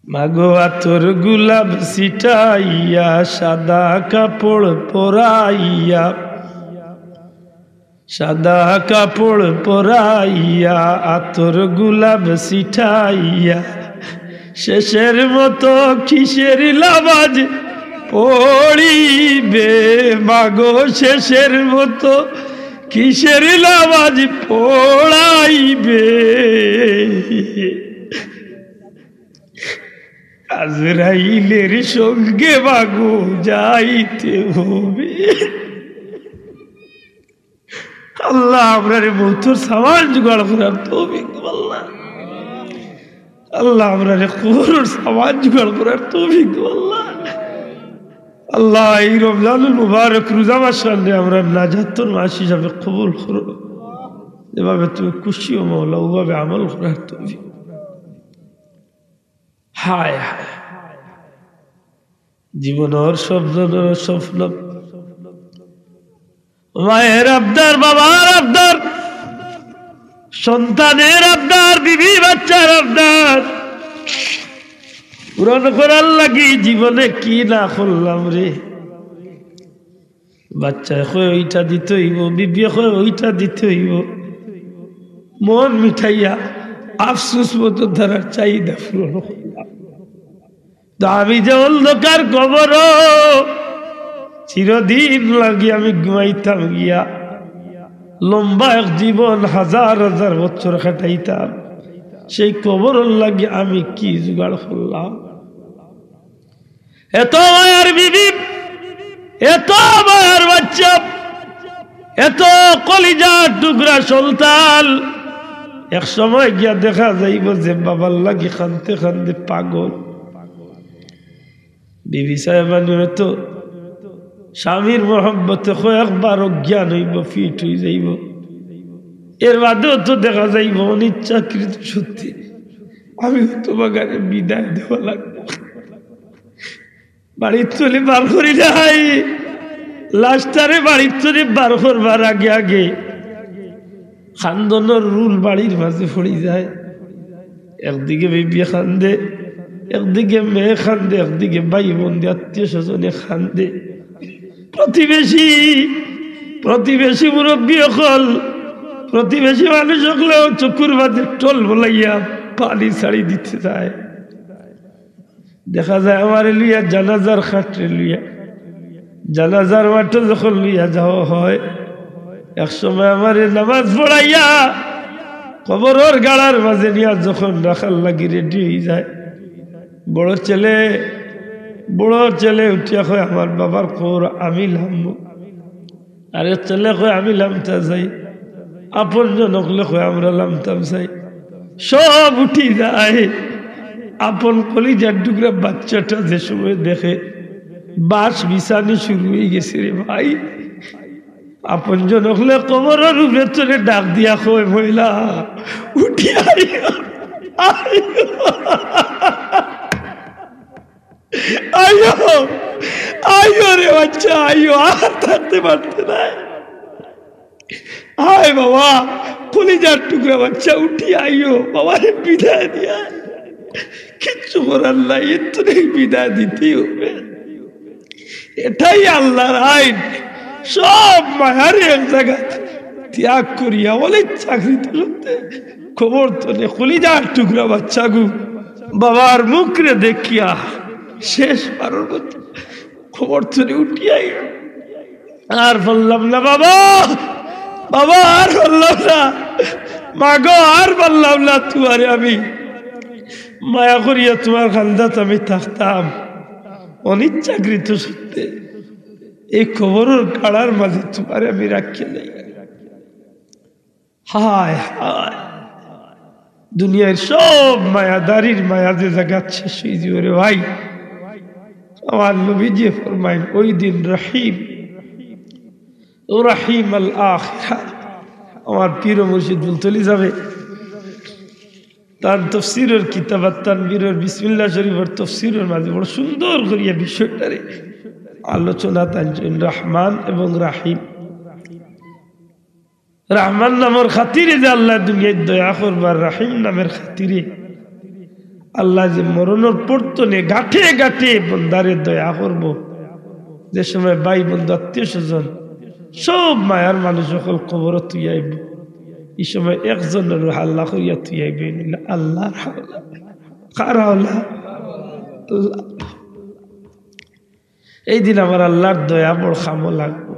Speaker 1: মাগো আতর গোলাপ ছিটাইয়া সাদা কাপড় পরাইয়া সাদা কাপড় পরাইয়া আতর গোলাপ ছিটাইয়া শেষের মতো কিসের লাবাজ পড়িবে মাগো শেষের মতো কিসের লাবাজ পড়াইবে আজরাইলের সঙ্গে মাগো যাইতে হবে আল্লাহ আমরারে মৌতের সামান জোগাড় করার তৌফিক দাও আল্লাহ আল্লাহ আমরারে কবরের সামান জোগাড় করার তৌফিক দাও আল্লাহ আল্লাহ এই রমজানুল মুবারক রোজা মাসে আমরা নাজাতের মাস হিসাবে কবুল করো যেভাবে তুমি খুশি ও মওলা ওভাবে আমল করার তৌফিক হায় হায় জীবনের স্বপ্ন মায়ের আবদার বাবার আবদার সন্তানের আবদার বিবি বাচ্চার আবদার পূরণ করার লাগি জীবনে কি না করলাম রে বাচ্চা কয় ওইটা দিতে হইব বিবি কয় ওইটা দিতে হইব মন মিঠাইয়া আফসোস মতো তারা চাহিদা পূরণ করলাম তো আমি যে অন্ধকার কবর চিরদিন লাগি আমি ঘুমাইতাম গিয়া লম্বা এক জীবন হাজার হাজার বছর কাটাইতাম সেই কবর লাগি আমি কি জোগাড় করলাম এত মায়ের বিবি এত মায়ের বাচ্চা এত কলিজার টুকরা সন্তান এক সময় গিয়া দেখা যাইব যে বাবার লাগি খানতে খানতে পাগল বিবি সাহেবানি হয়তো স্বামীর মহব্বতে একবার অজ্ঞান হইব ফিট হয়ে যাইব এর বাদেও তো দেখা যাইব অনিচ্ছাকৃত সত্যি আমি তোমাকে বিদায় দেওয়া লাগবে বাড়ির চলে বার করি নাই লাস্টারে বাড়ির চলে বার করবার আগে আগে খান্দনের রুল বাড়ির মাঝে পড়ে যায় একদিকে বিবি খান্দে একদিকে মেয়ে খান্দে একদিকে ভাই বন্ধু আত্মীয় স্বজনে খান্দে প্রতিবেশী মুরব্বী হল প্রতিবেশী মানুষ হলেও চকুর বাদে টল বলাইয়া পানি ছাড়ি দিতে যায় দেখা যায় আমার লইয়া জানাজার খাটরে লইয়া জানাজার মাঠে যখন লইয়া যাওয়া হয় একসময় আমার নামাজ পড়াইয়া কবরের গাড়ার মাঝে নিয়া যখন রাখার লাগি রেডি হয়ে যায় বড় ছেলে উঠিয়া কয় আমার বাবার খবর আমি লামবো আরে ছেলে কয় আমি লামতা যাই আপন জনক কয় আমরা লামতাম চাই সব উঠি যায় আপন কলিজার টুকরা বাচ্চাটা যে সময় দেখে বাস বিছানি শুরু হয়ে গেছে রে ভাই আপনজন হলে কবরের উপরে চলে ডাক দিয়া কই মহিলা উঠি আইও আইও আইও রে বাচ্চা আইও আর থাকতে পারতে না আয় বাবা কলিজার টুকরা বাচ্চা উঠি আইও বাবারে বিদায় দিয়া কিচ্ছু করার নাই এত বিদায় দিতেই হবে এটাই আল্লাহর আইন সব মায়ার এক জায়গা ত্যাগ করিয়া বলে চাকরি তো খবর তো নে কলিজার টুকরা বাচ্চা গু বাবার মুখরে দেখিয়া শেষ পারোর মতো খবর তো উঠিয়াই আর বললাম না বাবা বাবা আর বললাম না মাগো আর বললাম না তোমারে আমি মায়া করিয়া তোমার খান্দাত আমি থাকতাম অনিচ্ছাকৃত সত্যি এই খবরের কাড়ার মাঝে তোমার আমি রাখি নাই হায় হায় দুনিয়ার সব মায়াদারির মায়া যে জায়গা শেষ হয়ে যাবে রে ভাই আমার নবীজি ফরমাইন ওই দিন রহিম ও রহিম আল আখিরা আমার পীর মুর্শিদ বুলতলি যাবে তার তফসিরের কিতাব তানবীরের বিসমিল্লাহ শরীফের তফসিরের মাঝে বড় সুন্দর করিয়া বিষয়টারে আলোচনা টানছেন রহমান এবং রাহিম রহমান নামের খাতিরে যে আল্লাহ দুনিয়ায় দয়া করবার রাহিম নামের খাতিরে আল্লাহ যে মরণের পর্তনে গাঁঠে গাঁঠে বন্দারে দয়া করব যে সময় ভাই বন্ধু আত্মীয় স্বজন সব মায়ার মানুষ সকল কবর তুই আইব এই সময় একজনের আল্লাহ করিয়া তুই আইবে আল্লাহ কার আল্লাহ এই দিন আমার আল্লাহর দয়া বড় খামো লাগবো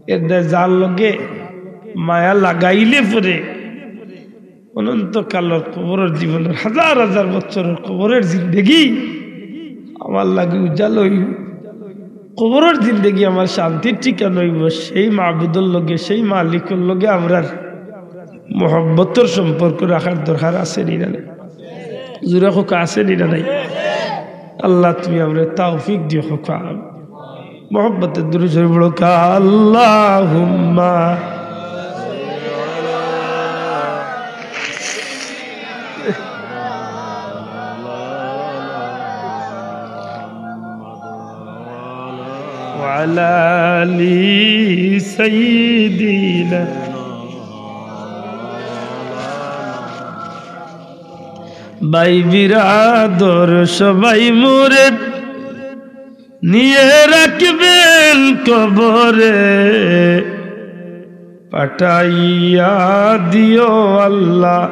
Speaker 1: এর যার লগে মায়া লাগাইলে পরে অনন্তকালের কবরের জীবনের হাজার হাজার বছরের কবরের জিন্দেগি আমার লাগে উজ্জ্বল হইব কবরের জিন্দেগি আমার শান্তির ঠিকানা হইব সেই মাহবুদুর লগে সেই মালিকের লগে আমরা মোহব্বতের সম্পর্ক রাখার দরকার আছে নি না নাই জুড়ে হোক আছে নি না নাই আল্লাহ তুমি আমরা তৌফিক দিও হোক মোহব্বতের দূরে জোরে বড় আল্লাহুম্মা وعلى آل سيدنا ভাই বিরাদর সবাই মোরে নিয়ে রাখবেন কবরে পাঠাইয়া দিও আল্লাহ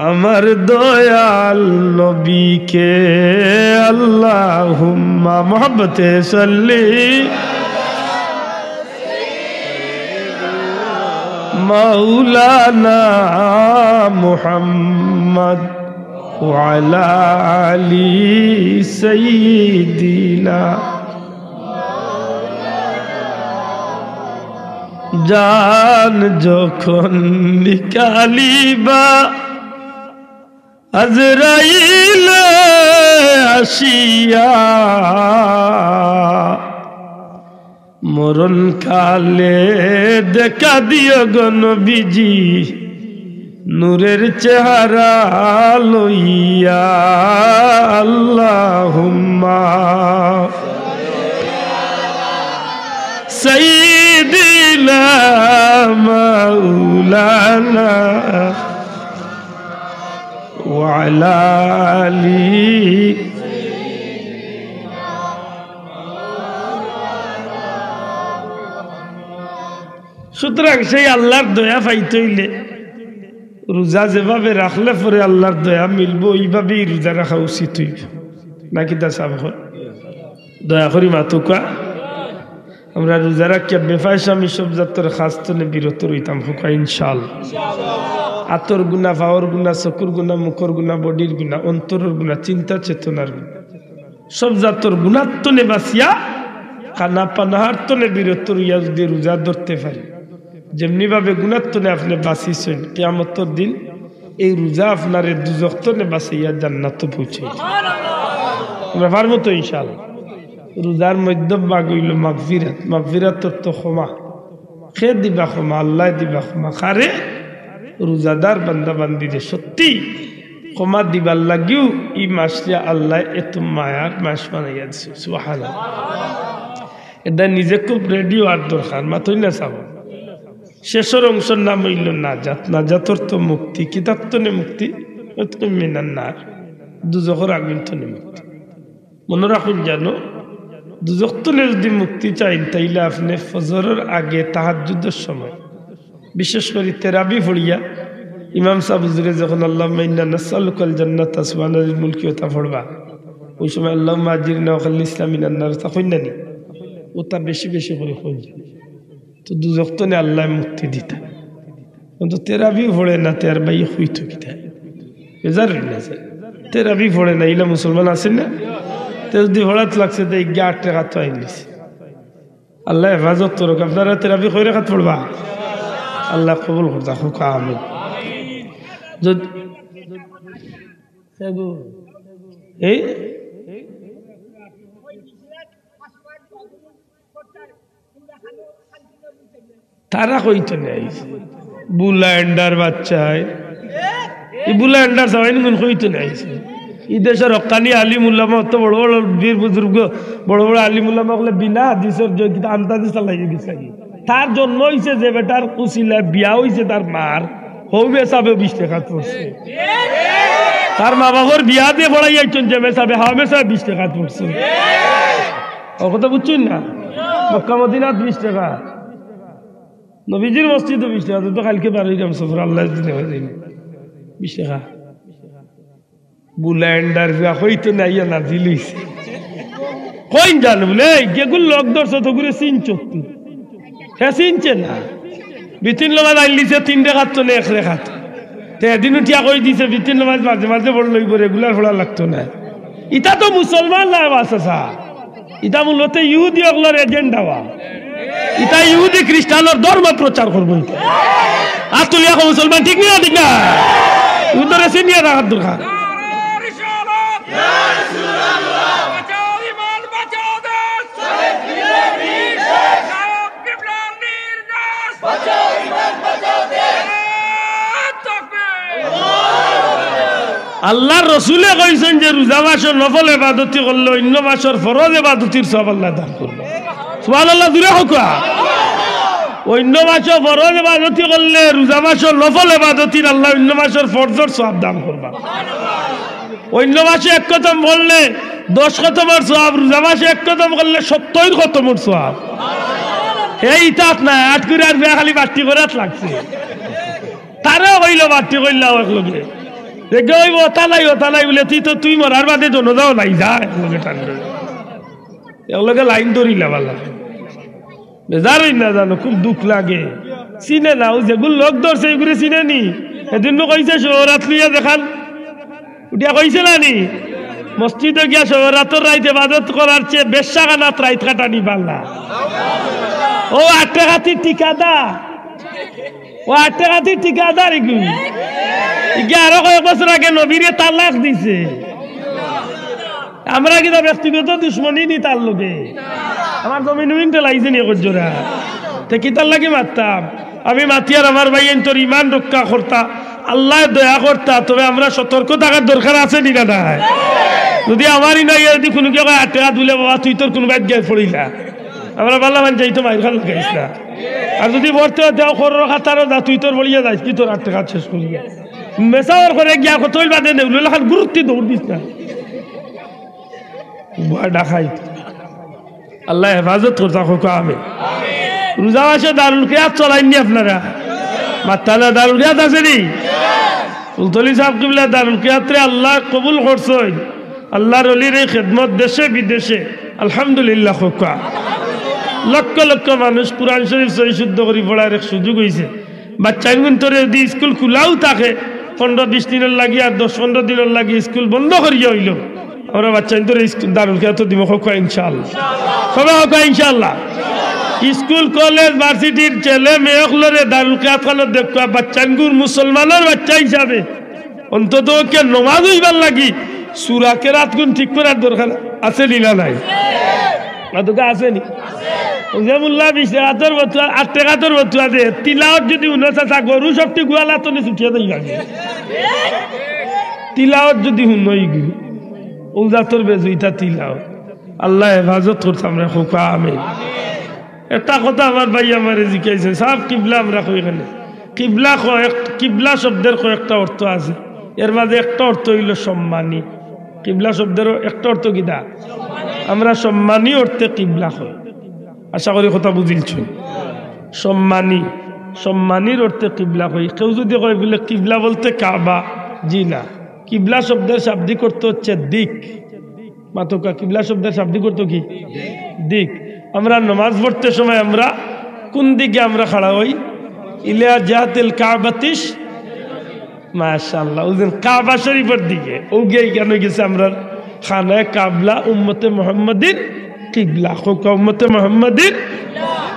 Speaker 1: আমার দয়াল নবীকে আল্লাহুম্মা মুহাব্বতে সাল্লি মাওলানা মুহাম্মদ ওয়া আলা আলি সাইয়্যিদিনা জান যখন নিকালিবা আজরাইল আসিয়া মরণ কালে দেখা দিও গো নবীজি নূরের চেহারা লইয়া আল্লাহুম্মা সাইয়্যিদিনা মাওলানা وعلى آله সুতরাং সেই আল্লাহর দয়া পাইতে হইলে রোজা যেভাবে রাখলে পরে আল্লাহর দয়া মিলবো এইভাবেই রোজা রাখা উচিত হইব নাকি তা সাব দয়া করি মাতুকা আমরা রোজা রাখিয়া বেফায়সা আমি সব যাত্রার খাস্তনে বিরত রইতাম হুকা ইনশাআল্লাহ আতর গুণা ভাওয়ার গুণা চকুর গুণা মুখর গুণা বডির গুণা অন্তরের গুণা চিন্তা চেতনার গুণা সব জাতর গুণাত্মনে বাঁচিয়া কানা পানাহার তনে বিরত রইয়া যদি রোজা ধরতে পারি যেমনি ভাবে গুণাত্মনে আপনি বাঁচিছেন কিয়ামতের দিন এই রোজা আপনার দুজক তনে বাঁচাইয়া জান্নাত পৌঁছে আমরা পারবো তো ইনশাআল্লাহ রোজার মধ্যম ভাগ হইল মাগফিরাত মাগফিরাতর তো ক্ষমা খে দিবা ক্ষমা, আল্লাহ দিবা ক্ষমা। খারে রোজাদার বান্দা বান্দিরে সত্যি ক্ষমা দিবার লাগিও ই মাসটা আল্লাহ এত মায়ার মাস বানাইয়া দিছে। সুবহানাল্লাহ। এটা নিজে খুব রেডি হওয়ার দরকার, মাতই না চাব। শেষের অংশের নাম হইল নাজাত। নাজাতর তো মুক্তি, কিতাব তো নে মুক্তি, মিনান্নার দুজখর আগুন তো নে মুক্তি। মনে রাখুন জানো, দুজখ তো যদি মুক্তি চাইন তাইলে আপনি ফজরের আগে তাহাজ্জুদের সময়, বিশেষ করে তেরাবি পড়িয়া ইমাম সাহেব হুজুরে যখন আল্লাহুম্মা ইন্না নাসআলুকাল জান্নাতা সুবহানাল মুলকি ওতা পড়বা, ওই সময় আল্লাহুম্মা আজিরনা ওয়া খাল্লিসনা মিনান নার তা কইনা নি, ওটা বেশি বেশি করে কই। তো দুজখ তো নে আল্লাহ মুক্তি দিতা, কিন্তু তেরাবি পড়ে না, তের ভাই হইতো কিতা বেজার হই না। তেরাবি পড়ে না, ইলা মুসলমান আছেন না, তে যদি হঠাৎ লাগছে তো 11 টাকা তো আইনিস। আল্লাহ হেফাজত করুক। আপনারা তেরাবি কই রাখাত পড়বা, আল্লাহ কবুল করতা হোক, আমিন। এই তারা কইতো নেই বুলা এন্ডার বাচ্চায়, এই বুলা এন্ডার সবাই গুণ কইতো নেই। এই দেশের হকানি আলিম উল্লামা, অত বড় বড় বীর বুজুর্গ, বড় বড় আলিম উল্লামা বলে বিনা হাদিসের যোগ্যতা আন্তাজি চালাই গেছে। তার জন্ম হয়েছে যে বেটার কুশিলা বিয়া হয়েছে, তার মার হৌবে সাবে 20 টাকা পড়ছে। তার মা বাবার বিয়া দিয়ে বড়াই আইছেন যে মেসাবে হাওমে সাবে 20 টাকা পড়ছে। ও কথা বুঝছেন না? মক্কা মদিনাত 20 টাকা, নবীজির মসজিদে 20 টাকা। তো কালকে বাড়িলাম সফর, আল্লাহ দিনে হয়ে যাইনি 20 টাকা। বুল্যান্ডার বিয়া হইতো না, ইয়া না দিলিস কইন জান বলে গেগুল লোক দর্শক তো ঘুরে চিনছ, হ্যাঁ চিনছে না। বিতিন নামাজ আইলিছে 3 রেখাত তো 1 রেখাত, তো এদিনও টিয়া কই দিছে বিতিন নামাজ মাঝে মাঝে বড় লইব, রেগুলার পড়া লাগতো না। ইটা তো মুসলমান না বাসা, ইটা মূলত ইহুদি অগলার এজেন্ডা। ইটা ইহুদি খ্রিস্টানের ধর্ম প্রচার করবো। আর তুলি এখন মুসলমান ঠিক না, ঠিক না, উদরে সিনিয়া রাখার দরকার। আল্লাহর রসুলে কইছেন যে রোজা মাসের নফল ইবাদতি করলে অন্য মাসের ফরজ ইবাদতির সব আল্লাহ দান করবে। সুবহানাল্লাহ, দূরে হোক। অন্য মাসের ফরজ ইবাদতি করলে রোজা মাসের নফল ইবাদতির আল্লাহ অন্য মাসের ফরজের সব দান করবা। অন্য মাসে 1 খতম করলে 10 খতমের সওয়াব, রোজা মাসে 1 খতম করলে 70 খতমের সওয়াব। এই ইতাত না 8 করে আর খালি বাড়তি করে লাগছে। তারাও হইল বাড়তি করলাও এক লগে দেখে ওই ওতালাই বলে তুই মরার বাদে জন যাও নাই যা একলগে টানবে, একলগে লাইন ধরিলা ভালো বেজার হই না জানো, খুব দুঃখ লাগে। চিনে না ওই যেগুলো লোক ধরছে এগুলো চিনে নি। এদিন কইছে শহরাত লিয়া দেখান উঠিয়া কইছে না নি, মসজিদে গিয়া শহরাতর রাইতে ইবাদত করার চেয়ে বেশ্যাখানাত রাইত কাটানি পাল্লা। ও 8 টাকাতি ঠিকাদার, ও 8 টাকাতি ঠিকাদার এগুলি। আরো কয়েক বছর আগে নবীরে তালাক দিছে। আমরা কিন্তু ব্যক্তিগত দুশ্মনী নি তার লোকে, আমার জমিন উইনটা লাগছে নি জোড়া তে কি তার লাগে মারতাম আমি মাতিয়ার আমার ভাই তোর ইমান রক্ষা করতা, আল্লাহ দয়া করতা। তবে আমরা সতর্ক থাকার দরকার আছে নি না? যদি আমারই নাই যদি কোনো কেউ 8 টাকা দিলে বাবা তুই তোর কোনো বাইক গায়ে পড়িলা, আমরা ভালো মান যাই তো মাইর খান লাগাইস না। আর যদি বলতে দেও খরর খাতারও যা তুই তোর বলিয়া যাইস কি তোর 8 টাকা শেষ করিয়া মেসাওয়ার করে গিয়া কতই বাদে নেউল খান গুরুত্ব দৌড় দিস না। ডাকাই আল্লাহ হেফাজত করতা হোক। আমি রোজা মাসে দারুল কিয়াত চলাইনি আপনারা? মাতালা দারুল কিয়াত আছে নি? ফুলতলি সাহেব কিবলা দারুল কিয়াতরে আল্লাহ কবুল করছেন। আল্লাহর ওলির এই খেদমত দেশে বিদেশে আলহামদুলিল্লাহ হোক। লক্ষ লক্ষ মানুষ কুরআন শরীফ সহি শুদ্ধ করে পড়ার এক সুযোগ হয়েছে। বাচ্চাগুন তোরে যদি স্কুল খোলাও থাকে 15-20 দিনের লাগি আর 10-15 দিনের লাগি স্কুল বন্ধ করিয়া হইল, আমরা বাচ্চা তোর স্কুল দারুল কিয়াত দিব হোক ইনশাআল্লাহ। সবাই হোক ইনশাআল্লাহ। স্কুল কলেজ ভার্সিটির ছেলে মেয়েগুলোরে দারুল কিয়াত খানে দেখবা বাচ্চাগুন মুসলমানের বাচ্চা হিসাবে অন্তত কে নমাজ হইবার লাগি সূরা কেরাত গুণ ঠিক করার দরকার আছে নি না? নাই আছে নি? যে মোল্লা 20 টাকার বতুয়া 8 টাকার বতুয়া দে তিলাওয়াত যদি 49 গরু সবটি গোয়ালা তো ছুটিয়ে দেই লাগে তিলাওয়াত যদি হুনই গু ও জাতর বেজুইতা তিলাওয়াত আল্লাহ হেফাজত করতে আমরা খোকা আমিন। একটা কথা আমার ভাই আমার জিজ্ঞাসা সব কিবলা আমরা কই এখানে কিবলা শব্দের কয়েকটা অর্থ আছে, এর মাঝে একটা অর্থ হইল সম্মানী। কিবলা শব্দের একটা অর্থ কিনা আমরা সম্মানী অর্থে কিবলা কই, আশা করি কথা বুঝিলছ। সম্মানীর অর্থে কিবলা কই। কেউ যদি কয় বলে কিবলা বলতে কাবা, জি না, কিবলা শব্দের শাব্দিক অর্থ হচ্ছে দিক। মাতকা কিবলা শব্দের শাব্দিক অর্থ কি? দিক। আমরা নামাজ পড়তে সময় আমরা কোন দিকে আমরা খাড়া হই? ইলা জাহাতিল কাবাতিস, মাশাআল্লাহ, ওই কাবা শরীফের দিকে ওগে কেন গেছে আমরা খানায় কাবলা উম্মতে মুহাম্মাদির কিবলা। উম্মতে মুহাম্মাদির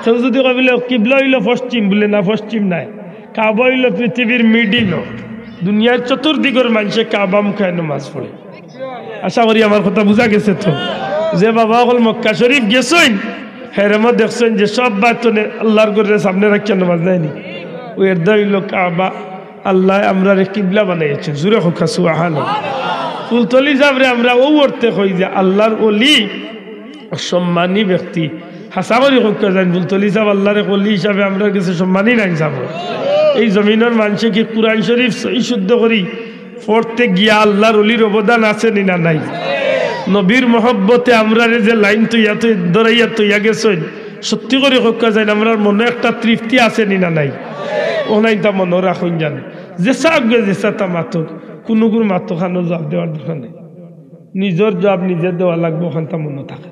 Speaker 1: কেউ যদি কয় বলে কিবলা হইল পশ্চিম, বলে না, পশ্চিম নাই, কাবা হইল পৃথিবীর মিডিল। দুনিয়ার চতুর্দিকের মানুষে কাবা মুখায় নামাজ পড়ে। আশা করি আমার কথা বোঝা গেছে। তো যে বাবা হল মক্কা শরীফ গেছেন হেরেমা দেখছেন যে সব বাতনে আল্লাহর ঘরের সামনে রাখিয়া নামাজ নেয়নি, ওই এর হইল কাবা। আল্লাহ আমরা কিবলা বানাইছে, জুড়ে হোক সুবহানাল্লাহ। ফুলতলি যাবরে আমরা ও অর্থে কই যে আল্লাহর ওলি সম্মানী ব্যক্তি। হাসা করি হোক জান ফুলতলি সাহেব আল্লাহর ওলি হিসাবে আমরা কাছে সম্মানী নাই যাব। এই জমিনের মানুষে কি কুরআন শরীফ সহি শুদ্ধ করি পড়তে গিয়া আল্লাহর ওলির অবদান আছে না নাই? নবীর মহব্বতে আমরা যে লাইন তৈয়া দরাইয়া তৈয়া গেছেন, সত্যি করে হোক যায় আমরা মনে একটা তৃপ্তি আছে না নাই? ও নাই তা মনে রাখুন জান যে সাবগে যে সাতা মাতক কোনো কোনো মাতো খানো জবাব দেওয়ার দরকার নেই, নিজের জবাব নিজে দেওয়া লাগবে। ওখানটা মনে থাকে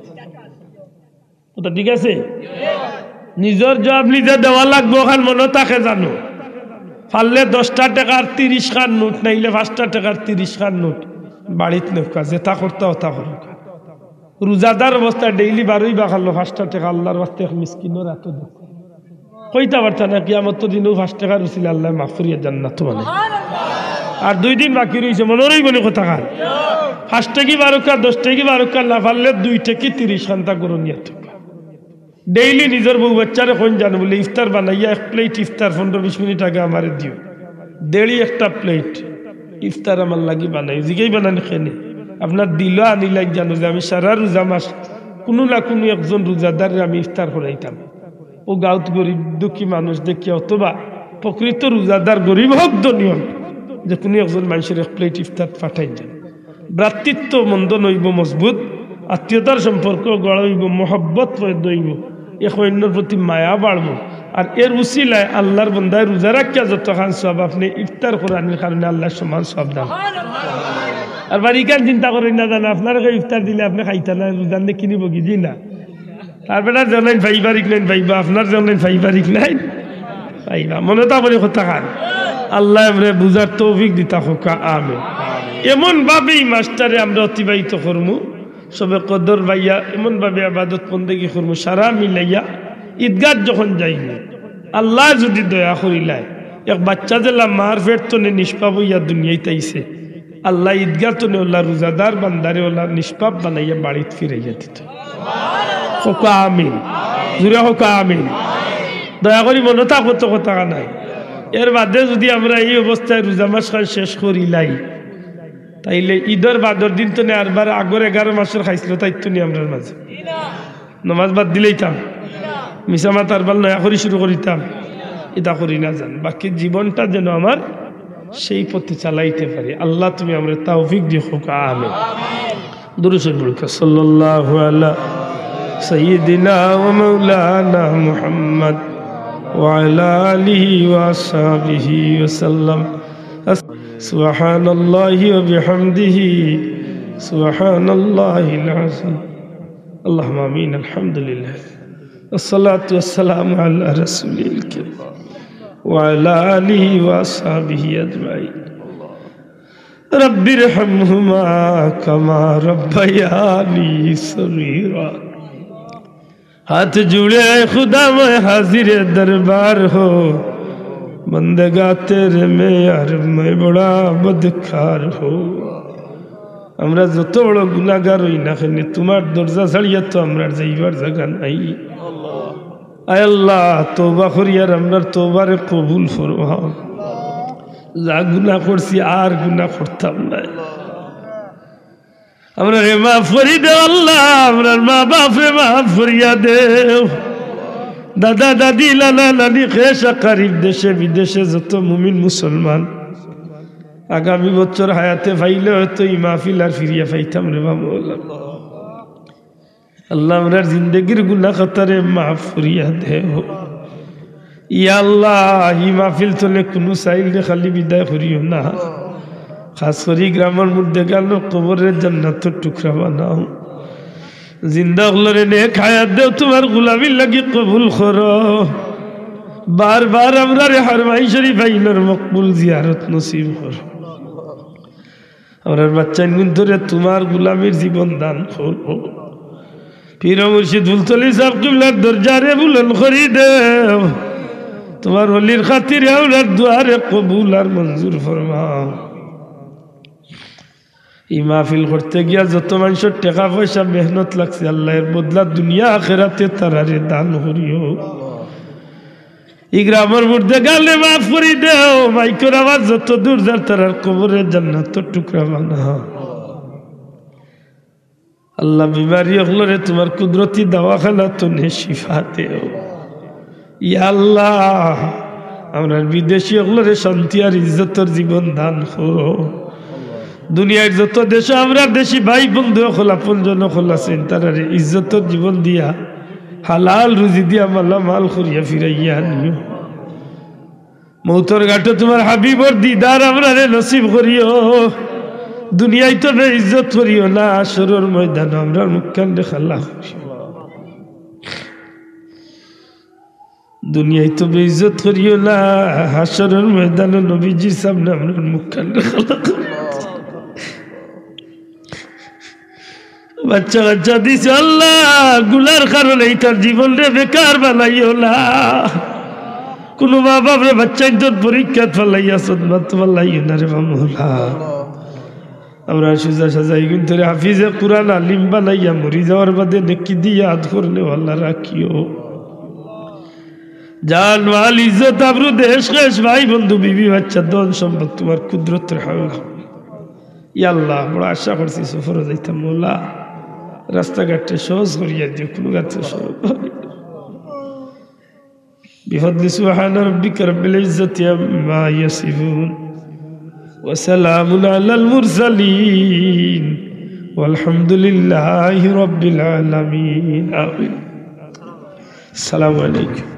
Speaker 1: ওটা ঠিক আছে, নিজের জবাব নিজে দেওয়া লাগবে, ওখান মনে থাকে জানো। পারলে 10টা টাকার 30 খান নোট, নাইলে 5টা টাকার 30 খান নোট বাড়িতে নেফকা যেটা করতে ওটা করুক। রোজাদার অবস্থা ডেইলি 12ই বা খালো 5টা টাকা আল্লাহর বাস্তে মিসকিনের এত দেখ কইতা পারতা না কিয়ামত দিনও 5 টাকা রুছিল আল্লাহ মাফ করিয়া জান্নাত মানে। আর 2 দিন বাকি রয়েছে মনে রইব না কথা খান 5 টাকি 12 কা 10 টাকি 12 কা না পারলে 2 টাকি 30 খান্তা করুন নিয়ে ডেইলি নিজের বউ বাচ্চারে কোন জানো বলে ইফতার বানাইয়া 1 প্লেট ইফতার 15-20 মিনিট আগে আমারে দিও, দেড়ি একটা প্লেট ইফতার আমার লাগি বানাই জিগেই বানানি খেনে আপনার দিল আনিলাই জানো যে আমি সারা রোজা মাস কোনো না কোনো একজন রোজাদার আমি ইফতার করাইতাম। ও গাঁত গরিব দুঃখী মানুষ দেখি অথবা প্রকৃত রোজাদার গরিব হোক ধনী যে কোনো একজন মানুষের 1 প্লেট ইফতার পাঠাই যান। ভ্রাতৃত্ব মন্দ নইব মজবুত, আত্মীয়তার সম্পর্ক গড়াইব, মহব্বত দইব, এক অন্যর প্রতি মায়া বাড়ব। আর এর উসিলায় আল্লাহর বন্দায় রোজা রাখিয়া যত খান সব আপনি ইফতার করানোর কারণে আল্লাহর সমান সব দান। আর বাড়িকার চিন্তা করেন না জানা আপনার ইফতার দিলে আপনি খাইতা না রোজার নে কিনিব কি জি না। তারপরে জানাই ভাইবারিক নেন ভাইবা, আপনার জানেন ভাইবারিক নাই ভাইবা, মনে তা বলে কথা খান। আল্লাহ আমরা বুঝার তৌফিক দিতা হোক আমিন। এমন ভাবেই মাস্টারে আমরা অতিবাহিত করবো, সবে কদর ভাইয়া এমন ভাবে আবাদত বন্দেগী করবো সারা মিলাইয়া ঈদগাহ যখন যাইব। আল্লাহ যদি দয়া করিলায় এক বাচ্চা দিলাম মার ফের তনে নিষ্পাপ হইয়া দুনিয়ায় তাইছে, আল্লাহ ঈদগাহ তনে ওলা রোজাদার বান্দারে ওলা নিষ্পাপ বানাইয়া বাড়িতে ফিরাইয়া দিত। হোক আমিন, জুড়ে হোক আমিন। দয়া করি মনে থাকো তো কথা নাই। এর বাদে যদি আমরা এই অবস্থায় রোজা মাস খান শেষ করিলাই তাইলে ঈদের বাদর দিন তো আরবার আগর 11 মাসের খাইছিল তাই তো নি আমরা মাঝে নামাজ বাদ দিলেইতাম, মিশামা তারবার নয়া করি শুরু করিতাম, এটা করি না জান। বাকি জীবনটা যেন আমার সেই পথে চালাইতে পারি। আল্লাহ তুমি আমরা তৌফিক দিও হোক আমিন। দুরূদ শরীফ সাল্লাল্লাহু আলা সাইয়্যিদিনা ওয়া মাওলানা মুহাম্মদ ওয়া আলা আলিহি ওয়া আসহাবিহি ওয়া সাল্লাম। সুবহানাল্লাহি ওয়া বিহামদিহি সুবহানাল্লাহিল আযীম। আল্লাহুম্মা আমিন। আলহামদুলিল্লাহ والصلاة والسلام على رسول الكريم وعلى آله وأصحابه أجمعين رب ارحمهما كما ربياني صغيرا। हाथ जुड़े खुदा मैं हाजिर दरबार हो, बंदगा तेरे में यार मैं बड़ा बदकार हो। আমরা যত বড় গুনাহগার হই না কেন তোমার দরজা ছাড়িয়া তো আমরা যাইবার জায়গা নাই। আয় আল্লাহ তওবা করি আর আমরা তওবারে কবুল ফরমাও। যা গুনাহ করছি আর গুনাহ করতাম না। আমরা রে মাফ করি দেও আল্লাহ, আমরা মা বাপরে মাফ করিয়া দেও। দাদা দাদি লালা লালি খেসা কারিব দেশে বিদেশে যত মুমিন মুসলমান আগামী বছর হায়াতে পাইলে হয়তো এই মাহফিল আর ফিরিয়া পাইতাম রে বাবা। আল্লাহ আমরা জিন্দগির গুনাহ খাতারে মাফ করিয়া দেও। ইয়া আল্লাহ এই মাহফিল চলে কোনো চাইলে খালি বিদায় করিও না। খাস করি গ্রামের মধ্যে গেল কবরের জান্নাতের টুকরা বানাও। জিন্দা হলরে নেক হায়াত দেও, তোমার গোলামির লাগি কবুল করো। বারবার আমরা রে হারমাই শরীফ আইনের মকবুল জিয়ারত নসিব করো। আমরা বাচ্চা ধরে তোমার গোলামির জীবন দান করো। পীর মুর্শিদ ফুলতলি সাহেব কিবলার দরজারে বুলন করি দেও। তোমার ওলির খাতিরে আমরা দুয়ারে কবুল আর মঞ্জুর ফরমাও। এই মাহফিল করতে গিয়া যত মানুষের টাকা পয়সা মেহনত লাগছে আল্লাহ এর বদলা দুনিয়া আখেরাতে তারারে দান করিও। এই গ্রামের মধ্যে গালে মাফ করি দেও। মাইকের আওয়াজ যত দূর যার তারার কবরে জান্নাতের টুকরা বানাও। আল্লাহ বিমারি হলরে তোমার কুদরতি দাওয়াখানা তো নে শিফা দেও। ইয়া আল্লাহ আমরা বিদেশি হলরে শান্তি আর ইজ্জতের জীবন দান করো। দুনিয়ার যত দেশে আমরা দেশি ভাই বন্ধু খোলা পঞ্জন খোলা আছেন তারা ইজ্জতের জীবন দিয়া হালাল রুজি দিয়া মালা মাল করিয়া ফিরাইয়া নিও। মৌতর ঘাটে তোমার হাবিবর দিদার আমরা নসিব করিও। দুনিয়ায় তো বে ইজ্জত করিও না, আসরের ময়দান আমরা মুখখান দেখাল্লা। দুনিয়ায় তো বে ইজ্জত করিও না, হাসরের ময়দানে নবীজির সামনে আমরা মুখখান দেখাল্লা। বাচ্চা বাচ্চা দিছে আল্লাহ গুলার কারণে তার জীবন রে বেকার বানাইও না। কোন মা বাপরে বাচ্চা ইজ্জত পরীক্ষা ফেলাইয়া সদমাত ফেলাইও না রে মামলা। আমরা সুজা সাজাই কিন্তু হাফিজে কুরআন আলিম বানাইয়া মরি যাওয়ার বাদে নেকি দিয়ে আদ করলে আল্লাহ রাখিও। জান মাল ইজ্জত আবরু দেশ কেশ ভাই বন্ধু বিবি বাচ্চা ধন সম্পদ তোমার কুদরতের হাওলা। ইয়া আল্লাহ বড় আশা করছি সফরে যাইতাম মৌলা, রাস্তাঘাটে সহজ করিয়া দিও, কোনো গাছে সহজ بفضل سبحان ربك رب العزة عما يصفون وسلام على المرسلين والحمد لله رب العالمين آمين. السلام عليكم.